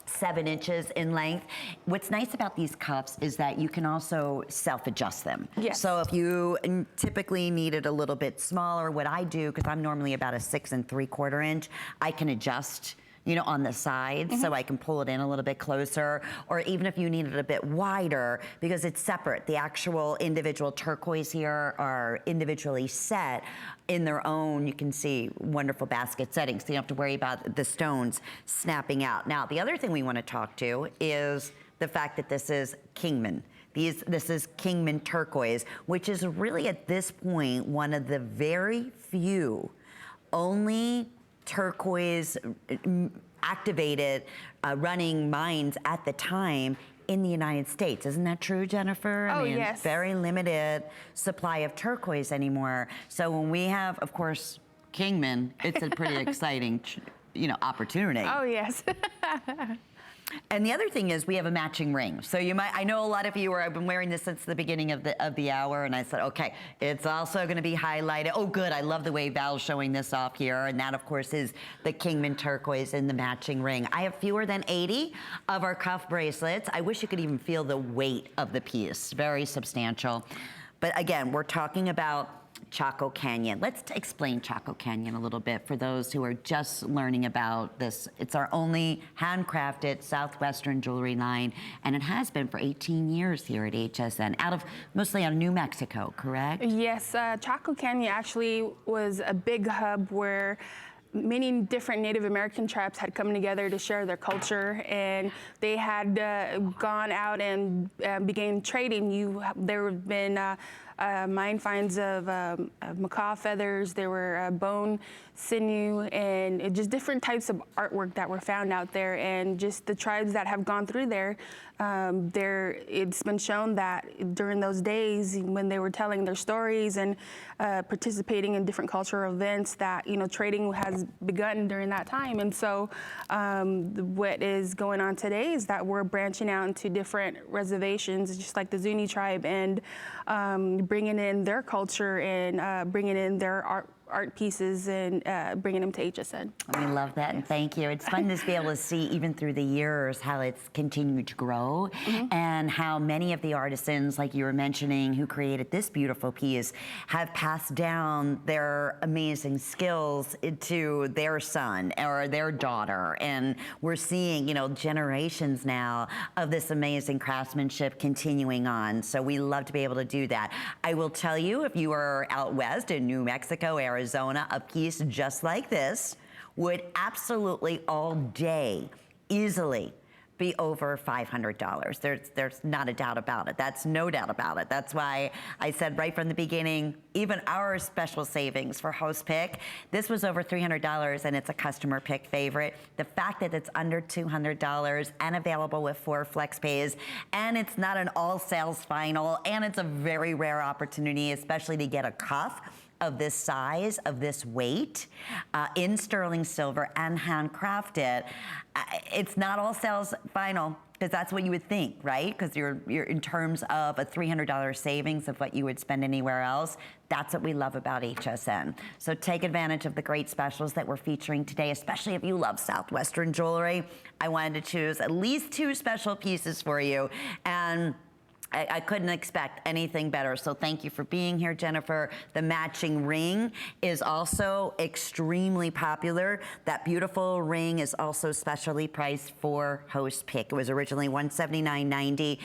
7 inches in length. What's nice about these cuffs is that you can also self-adjust them. Yes. So if you typically need it a little bit smaller, what I do, because I'm normally about a 6 3/4 inch, I can adjust, you know, on the side, so I can pull it in a little bit closer, or even if you need it a bit wider, because it's separate. The actual individual turquoise here are individually set in their own, you can see, wonderful basket settings, so you don't have to worry about the stones snapping out. Now, the other thing we want to talk to is the fact that this is Kingman. This is Kingman turquoise, which is really at this point one of the very few only turquoise activated running mines at the time in the United States. Isn't that true, Jennifer? Oh, yes. Very limited supply of turquoise anymore. So when we have, of course, Kingman, it's a pretty exciting, you know, opportunity. Oh, yes. And the other thing is we have a matching ring. So you might, I know a lot of you I've been wearing this since the beginning of the hour, and I said, okay, it's also gonna be highlighted. Oh good, I love the way Val's showing this off here, and that of course is the Kingman turquoise in the matching ring. I have fewer than 80 of our cuff bracelets. I wish you could even feel the weight of the piece, very substantial. But again, we're talking about Chaco Canyon. Let's explain Chaco Canyon a little bit for those who are just learning about this. It's our only handcrafted Southwestern jewelry line, and it has been for 18 years here at HSN, mostly out of New Mexico, correct? Yes, Chaco Canyon actually was a big hub where many different Native American tribes had come together to share their culture, and they had gone out and began trading. There have been mine finds of macaw feathers, there were bone, sinew, and just different types of artwork that were found out there. And just the tribes that have gone through there, it's been shown that during those days when they were telling their stories and participating in different cultural events, that, you know, trading has begun during that time. And so what is going on today is that we're branching out into different reservations, just like the Zuni tribe, and bringing in their culture and bringing in their art pieces and bringing them to HSN. We love that, and thank you. It's fun to be able to see, even through the years, how it's continued to grow, and how many of the artisans, like you were mentioning, who created this beautiful piece, have passed down their amazing skills to their son or their daughter. And we're seeing, you know, generations now of this amazing craftsmanship continuing on. So we love to be able to do that. I will tell you, if you are out west in New Mexico, Arizona, a piece just like this would absolutely all day easily be over $500. There's not a doubt about it. That's no doubt about it. That's why I said right from the beginning, even our special savings for Host Pick, this was over $300 and it's a customer pick favorite. The fact that it's under $200 and available with 4 flex pays, and it's not an all sales final, and it's a very rare opportunity, especially to get a cuff of this size, of this weight, in sterling silver and handcrafted. It's not all sales final, because that's what you would think, right? Because you're in terms of a $300 savings of what you would spend anywhere else. That's what we love about HSN. So take advantage of the great specials that we're featuring today, especially if you love Southwestern jewelry. I wanted to choose at least 2 special pieces for you, and I couldn't expect anything better. So thank you for being here, Jennifer. The matching ring is also extremely popular. That beautiful ring is also specially priced for Host Pick. It was originally $179.90.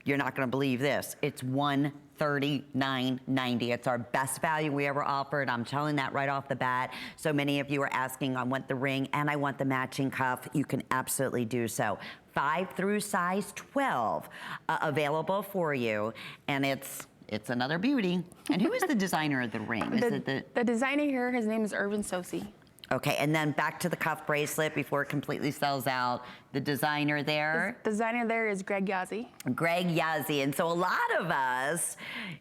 You're not gonna believe this. It's $139.90. It's our best value we ever offered. I'm telling that right off the bat. So many of you are asking, I want the ring and I want the matching cuff. You can absolutely do so. 5 through size 12 available for you, and it's another beauty. And who is the designer of the ring? The designer here, his name is Irvin Sosi. Okay, and then back to the cuff bracelet before it completely sells out. The designer there? The designer there is Greg Yazzie. Greg Yazzie. And so a lot of us,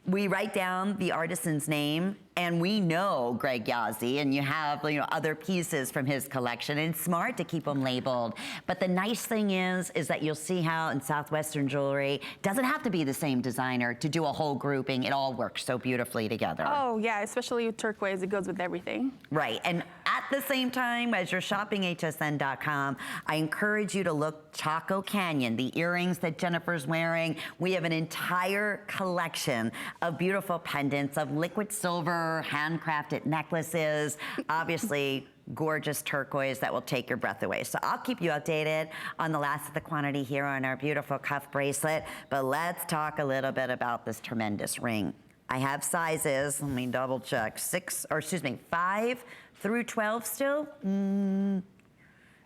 we write down the artisan's name and we know Greg Yazzie, and you have, you know, other pieces from his collection, and it's smart to keep them labeled. But the nice thing is that you'll see how in Southwestern jewelry, doesn't have to be the same designer to do a whole grouping. It all works so beautifully together. Oh yeah, especially with turquoise, it goes with everything. Right, and at the same time as you're shopping HSN.com, I encourage you to look Chaco Canyon, the earrings that Jennifer's wearing. We have an entire collection of beautiful pendants, of liquid silver, handcrafted necklaces, obviously gorgeous turquoise that will take your breath away. So I'll keep you updated on the last of the quantity here on our beautiful cuff bracelet, but let's talk a little bit about this tremendous ring. I have sizes, let me double check, 5 through 12 still?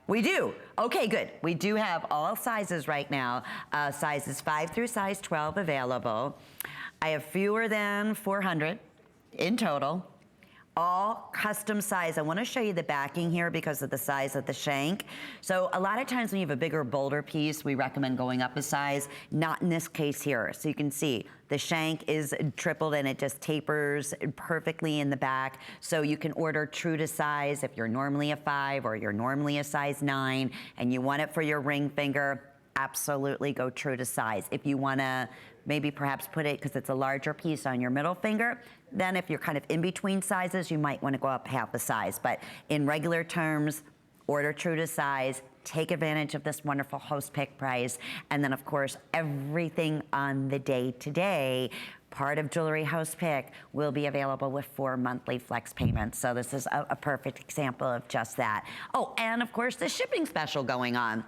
We do. Okay, good. We do have all sizes right now, sizes 5 through size 12 available. I have fewer than 400 in total. All custom size. I want to show you the backing here because of the size of the shank. So a lot of times when you have a bigger, bolder piece, we recommend going up a size. Not in this case here. So you can see the shank is tripled and it just tapers perfectly in the back. So you can order true to size if you're normally a 5 or you're normally a size 9 and you want it for your ring finger. Absolutely go true to size. If you want to maybe perhaps put it, because it's a larger piece, on your middle finger, then if you're kind of in between sizes, you might want to go up half a size. But in regular terms, order true to size, take advantage of this wonderful host pick price, and then of course, everything on the day today, part of Jewelry Host Pick, will be available with 4 monthly flex payments. So this is a perfect example of just that. Oh, and of course, the shipping special going on.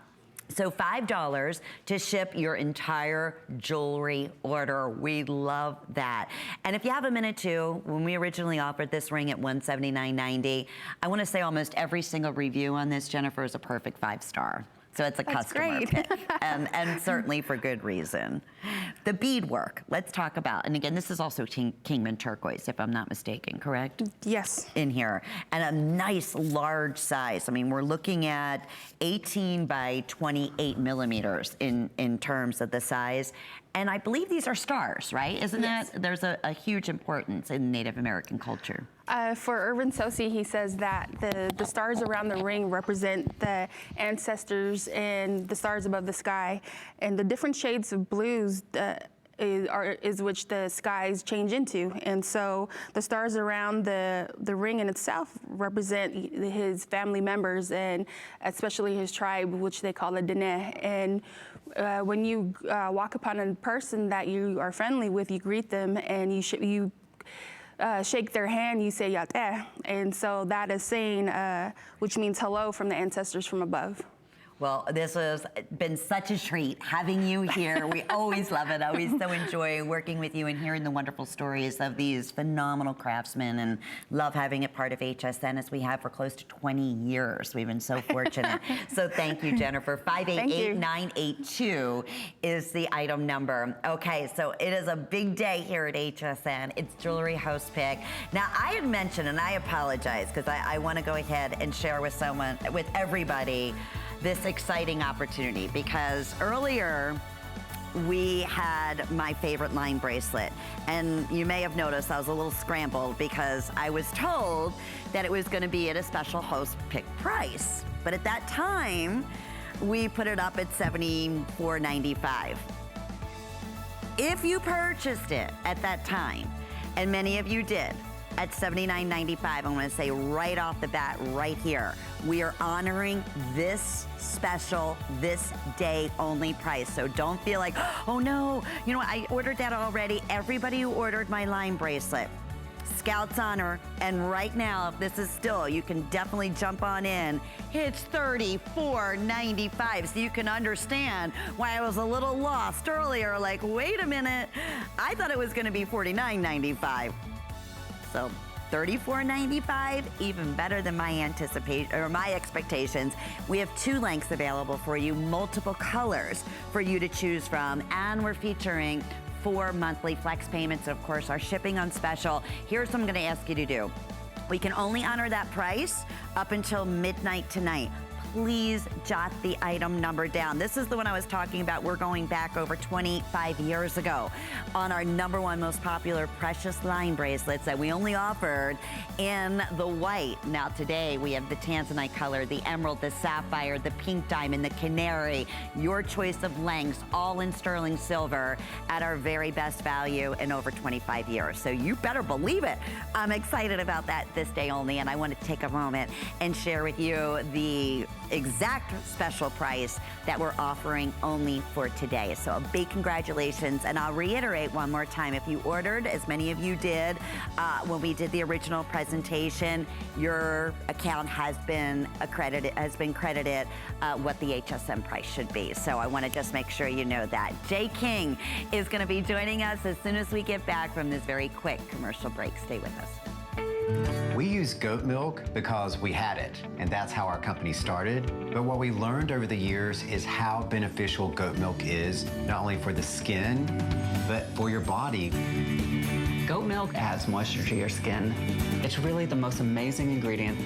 So $5 to ship your entire jewelry order. We love that. And if you have a minute too, when we originally offered this ring at $179.90, I want to say almost every single review on this, Jennifer, is a perfect 5-star. So it's a customer pick, and certainly for good reason. The beadwork, let's talk about, and again, this is also Kingman turquoise, if I'm not mistaken, correct? Yes. In here, and a nice large size. I mean, we're looking at 18 by 28 millimeters in terms of the size. And I believe these are stars, right? Isn't that? There's a huge importance in Native American culture. For Irvin Sosi, he says that the stars around the ring represent the ancestors and the stars above the sky. And the different shades of blues is which the skies change into. And so the stars around the ring in itself represent his family members, and especially his tribe, which they call the Dene. And when you walk upon a person that you are friendly with, you greet them and you shake their hand, you say Yate. And so that is saying, which means hello from the ancestors from above. Well, this has been such a treat having you here. We always love it. I always so enjoy working with you and hearing the wonderful stories of these phenomenal craftsmen, and love having it part of HSN as we have for close to 20 years. We've been so fortunate. So thank you, Jennifer. 588982 is the item number. Okay, so it is a big day here at HSN. It's Jewelry Host Pick. Now, I had mentioned, and I apologize because I want to go ahead and share with everybody, this exciting opportunity, because earlier we had my favorite line bracelet, and you may have noticed I was a little scrambled because I was told that it was going to be at a special host pick price, but at that time we put it up at $74.95. If you purchased it at that time, and many of you did, at $79.95, I want to say right off the bat, right here, we are honoring this special, this day only price. So don't feel like, oh no, you know, I ordered that already. Everybody who ordered my line bracelet, Scout's Honor, and right now, if this is still, you can definitely jump on in. It's $34.95, so you can understand why I was a little lost earlier. Like, wait a minute, I thought it was going to be $49.95. So $34.95, even better than my expectations. We have 2 lengths available for you, multiple colors for you to choose from, and we're featuring 4 monthly flex payments. Of course, our shipping on special. Here's what I'm going to ask you to do. We can only honor that price up until midnight tonight. Please jot the item number down. This is the one I was talking about. We're going back over 25 years ago on our #1 most popular precious line bracelets that we only offered in the white. Now today we have the tanzanite color, the emerald, the sapphire, the pink diamond, the canary, your choice of lengths, all in sterling silver at our very best value in over 25 years. So you better believe it. I'm excited about that this day only, and I want to take a moment and share with you the exact special price that we're offering only for today. So a big congratulations. And I'll reiterate one more time, if you ordered, as many of you did, when we did the original presentation, your account has been credited what the HSN price should be. So I want to just make sure you know that. Jay King is going to be joining us as soon as we get back from this very quick commercial break. Stay with us. We use goat milk because we had it, and that's how our company started. But what we learned over the years is how beneficial goat milk is, not only for the skin, but for your body. Goat milk adds moisture to your skin. It's really the most amazing ingredient.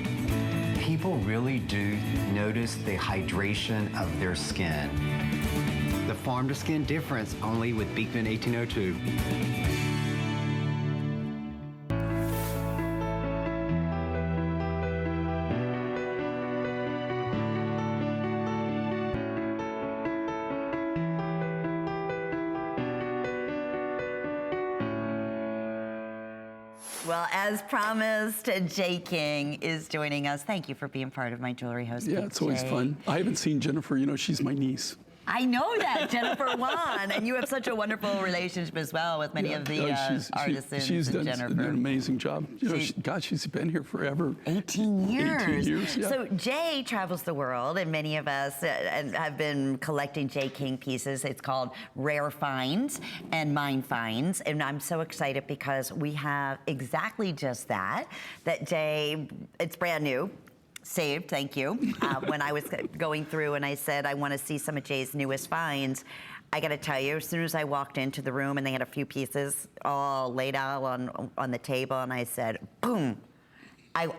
People really do notice the hydration of their skin. The farm-to-skin difference only with Beekman 1802. Well, as promised, Jay King is joining us. Thank you for being part of my Jewelry Host. Yeah, it's always fun. I haven't seen Jennifer. You know, she's my niece. I know that, Jennifer Wan, and you have such a wonderful relationship as well with many of the artisans. She's done Jennifer. an amazing job. You know, she's been here forever. 18 years. 18 years, yeah. So Jay travels the world, and many of us have been collecting Jay King pieces. It's called Rare Finds and Mine Finds, and I'm so excited because we have exactly just that Jay, it's brand new. Saved, thank you. When I was going through and I said, I want to see some of Jay's newest finds, I got to tell you, as soon as I walked into the room and they had a few pieces all laid out on the table, and I said, boom. I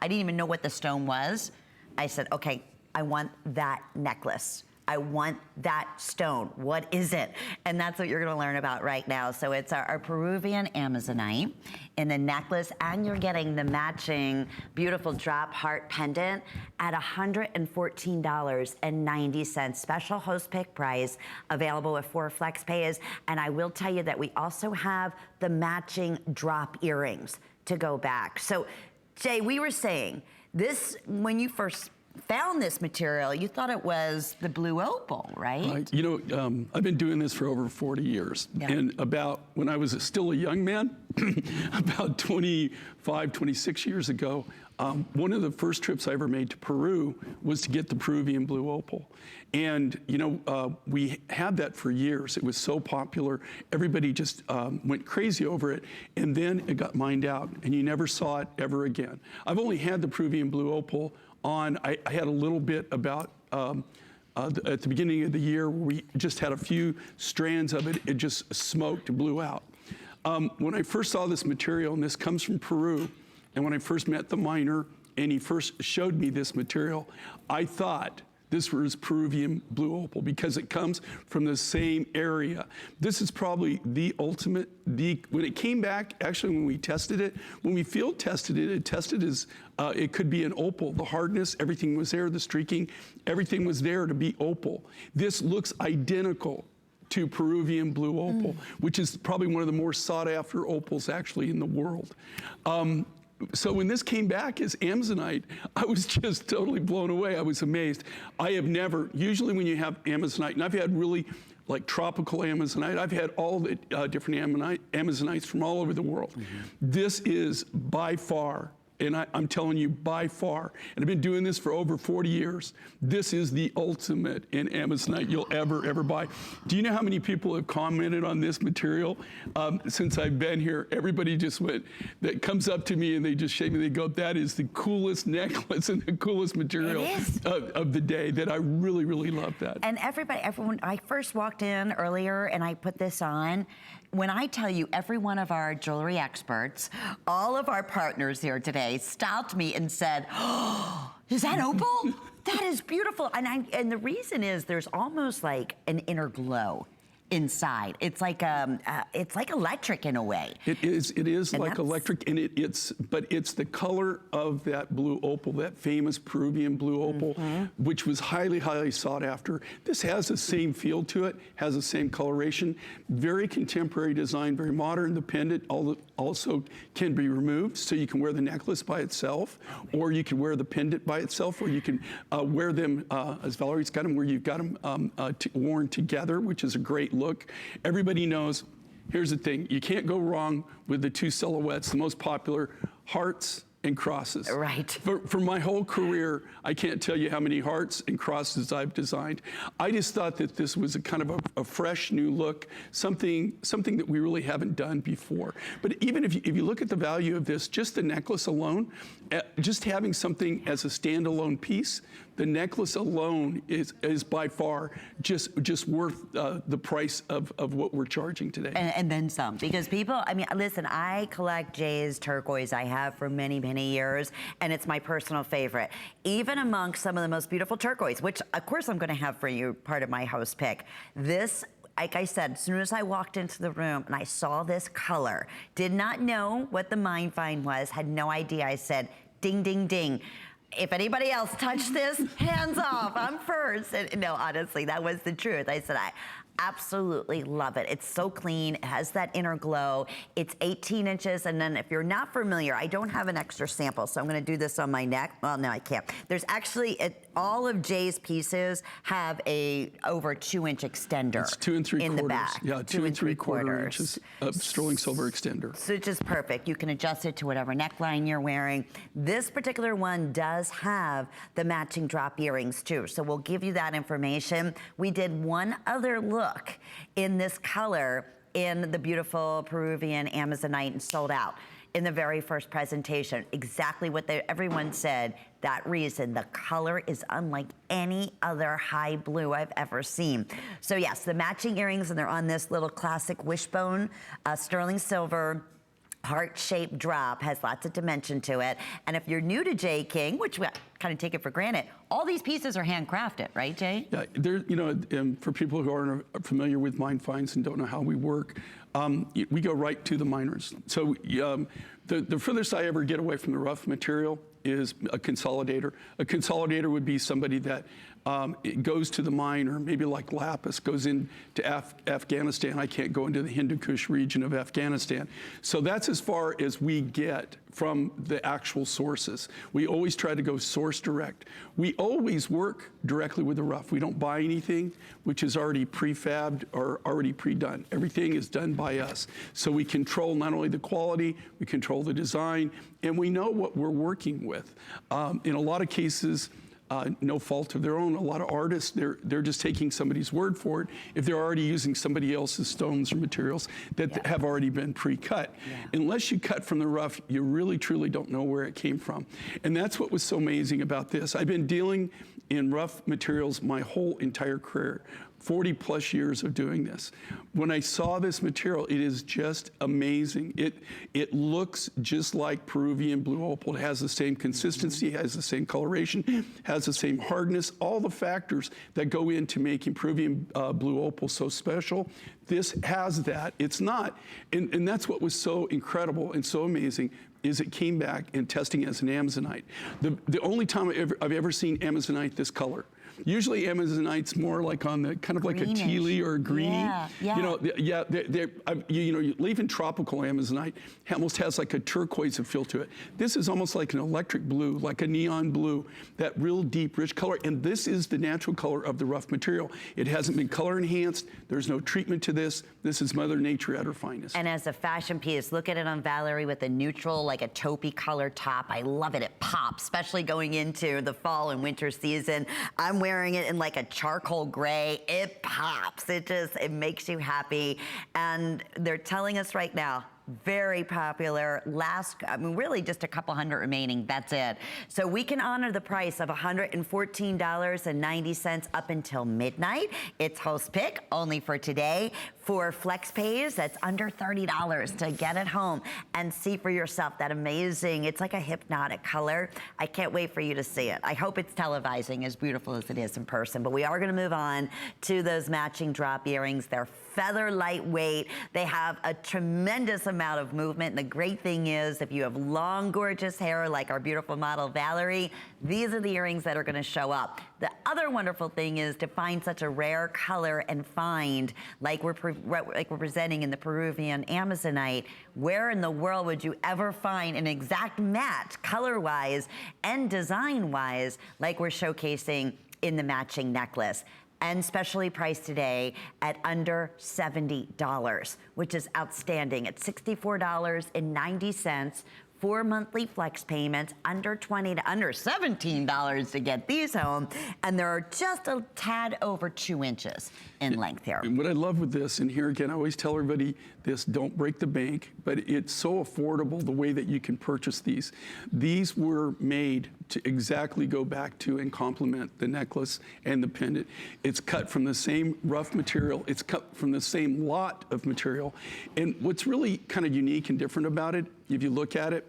didn't even know what the stone was. I said, okay, I want that necklace. I want that stone. What is it? And that's what you're going to learn about right now. So it's our Peruvian Amazonite in the necklace, and you're getting the matching beautiful drop heart pendant at $114.90. Special host pick price, available with 4 flex pays. And I will tell you that we also have the matching drop earrings to go back. So, Jay, we were saying this when you first found this material, you thought it was the blue opal, right? You know, I've been doing this for over 40 years. Yeah. And about when I was still a young man, about 25, 26 years ago, one of the first trips I ever made to Peru was to get the Peruvian blue opal. And, you know, we had that for years. It was so popular. Everybody just went crazy over it. And then it got mined out, and you never saw it ever again. I've only had the Peruvian blue opal on. I had a little bit about at the beginning of the year where we just had a few strands of it. It just smoked, blew out. When I first saw this material, and this comes from Peru, and when I first met the miner and he first showed me this material, I thought this was Peruvian blue opal because it comes from the same area. This is probably the ultimate, when it came back, actually when we tested it, when we field tested it, it tested as, it could be an opal. The hardness, everything was there, the streaking, everything was there to be opal. This looks identical to Peruvian blue opal, which is probably one of the more sought after opals actually in the world. So when this came back as Amazonite, I was just totally blown away. I was amazed. I have never, usually when you have Amazonite, and I've had really like tropical Amazonite, I've had all the different Amazonites from all over the world. This is by far, and I'm telling you, by far, and I've been doing this for over 40 years, this is the ultimate in Amazonite you'll ever buy. Do you know how many people have commented on this material since I've been here? Everybody just went, that comes up to me and they just shake me, they go, that is the coolest necklace and the coolest material of the day, that I really, really love that. And everyone, I first walked in earlier and I put this on. When I tell you, every one of our jewelry experts, all of our partners here today stopped me and said, oh, is that opal? That is beautiful. And the reason is there's almost like an inner glow inside. It's like electric in a way. It is And like that's- electric, and but it's the color of that blue opal, that famous Peruvian blue opal, which was highly, highly sought after. This has the same feel to it, has the same coloration, very contemporary design, very modern. The pendant also can be removed, so you can wear the necklace by itself, or you can wear the pendant by itself, or you can wear them, as Valerie's got them, where you've got them worn together, which is a great look. Everybody knows, here's the thing, you can't go wrong with the two silhouettes, the most popular, hearts and crosses. Right. For my whole career, I can't tell you how many hearts and crosses I've designed. I just thought that this was a kind of a fresh new look, something that we really haven't done before. But even if you look at the value of this, just the necklace alone, just having something as a standalone piece, the necklace alone is by far just worth the price of what we're charging today. And then some, because people, I mean, listen, I collect Jay's turquoise. I have for many, many years, and it's my personal favorite. Even amongst some of the most beautiful turquoise, which of course I'm gonna have for you, part of my host pick. This, like I said, as soon as I walked into the room and I saw this color, did not know what the Mind Find was, had no idea. I said, ding, ding, ding. If anybody else touched this, hands off, I'm first. And no, honestly, that was the truth. I said, I absolutely love it. It's so clean, it has that inner glow. It's 18 inches, and then if you're not familiar, I don't have an extra sample, so I'm gonna do this on my neck. Well, no, I can't. There's actually, all of Jay's pieces have a over 2-inch extender. It's 2 3/4 in the back. Yeah, 2 3/4 inches of sterling silver extender. So it's just perfect. You can adjust it to whatever neckline you're wearing. This particular one does have the matching drop earrings too, so we'll give you that information. We did one other look in this color in the beautiful Peruvian Amazonite and sold out in the very first presentation. Exactly what everyone said. That reason, the color is unlike any other high blue I've ever seen. So yes, the matching earrings, and they're on this little classic wishbone sterling silver heart-shaped drop, has lots of dimension to it. And if you're new to Jay King, which we kind of take it for granted, all these pieces are handcrafted, right, Jay? Yeah, you know, for people who aren't familiar with Mind Finds and don't know how we work, we go right to the miners. So the furthest I ever get away from the rough material is a consolidator. A consolidator would be somebody that it goes to the mine, or maybe like Lapis goes into Afghanistan. I can't go into the Hindu Kush region of Afghanistan. So that's as far as we get from the actual sources. We always try to go source direct. We always work directly with the rough. We don't buy anything which is already prefabbed or already pre-done. Everything is done by us. So we control not only the quality, we control the design, and we know what we're working with. In a lot of cases, no fault of their own. A lot of artists, they're just taking somebody's word for it if they're already using somebody else's stones or materials that have already been pre-cut. Yeah. Unless you cut from the rough, you really truly don't know where it came from. And that's what was so amazing about this. I've been dealing in rough materials my whole entire career. 40 plus years of doing this. When I saw this material, it is just amazing. It looks just like Peruvian blue opal. It has the same consistency, has the same coloration, has the same hardness, all the factors that go into making Peruvian blue opal so special. This has that. It's not, and that's what was so incredible and so amazing, is it came back in testing as an Amazonite. The only time I've ever seen Amazonite this color. Usually Amazonite's more like on the kind of like greenish. A tealy or a greeny. Yeah. You know, you know, even tropical Amazonite almost has like a turquoise feel to it. This is almost like an electric blue, like a neon blue, that real deep, rich color. And this is the natural color of the rough material. It hasn't been color enhanced. There's no treatment to this. This is Mother Nature at her finest. And as a fashion piece, look at it on Valerie with a neutral, like a taupey color top. I love it. It pops, especially going into the fall and winter season. I'm wearing it in like a charcoal gray. It pops. It makes you happy. And they're telling us right now, very popular. I mean, really just a couple hundred remaining, that's it. So we can honor the price of $114.90 up until midnight. It's host pick only for today. for flex pays. That's under $30 to get it home and see for yourself that amazing, it's like a hypnotic color. I can't wait for you to see it. I hope it's televising as beautiful as it is in person, but we are gonna move on to those matching drop earrings. They're feather lightweight. They have a tremendous amount of movement. And the great thing is, if you have long, gorgeous hair like our beautiful model Valerie, these are the earrings that are gonna show up. The other wonderful thing is to find such a rare color and find, like we're presenting in the Peruvian Amazonite, where in the world would you ever find an exact match color-wise and design-wise like we're showcasing in the matching necklace? And specially priced today at under $70, which is outstanding. At $64.90, 4 monthly flex payments, under $20 to under $17 to get these home. And they're just a tad over 2 inches in length here. And what I love with this, and here again, I always tell everybody this, don't break the bank, but it's so affordable the way that you can purchase these. These were made to exactly go back to and complement the necklace and the pendant. It's cut from the same rough material. It's cut from the same lot of material. And what's really kind of unique and different about it, if you look at it,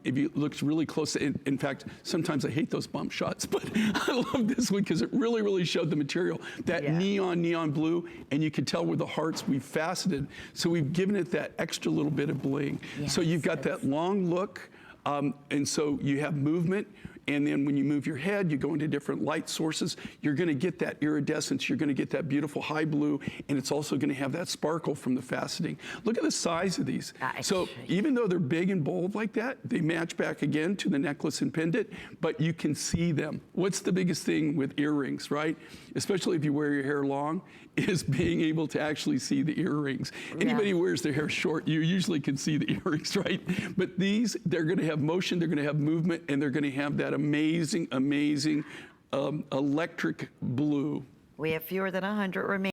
if you look really close, in fact, sometimes I hate those bump shots, but I love this one because it really, really showed the material. That neon blue, and you can tell where the hearts we've faceted. So we've given it that extra little bit of bling. Yes, so you've got that long look, and so you have movement. And then when you move your head, you go into different light sources. You're going to get that iridescence. You're going to get that beautiful high blue. And it's also going to have that sparkle from the faceting. Look at the size of these. So even though they're big and bold like that, they match back again to the necklace and pendant, but you can see them. What's the biggest thing with earrings, right? Especially if you wear your hair long, is being able to actually see the earrings. Anybody who wears their hair short, you usually can see the earrings, right? But these, they're going to have motion, they're going to have movement, and they're going to have that amazing, amazing electric blue. We have fewer than 100 remaining.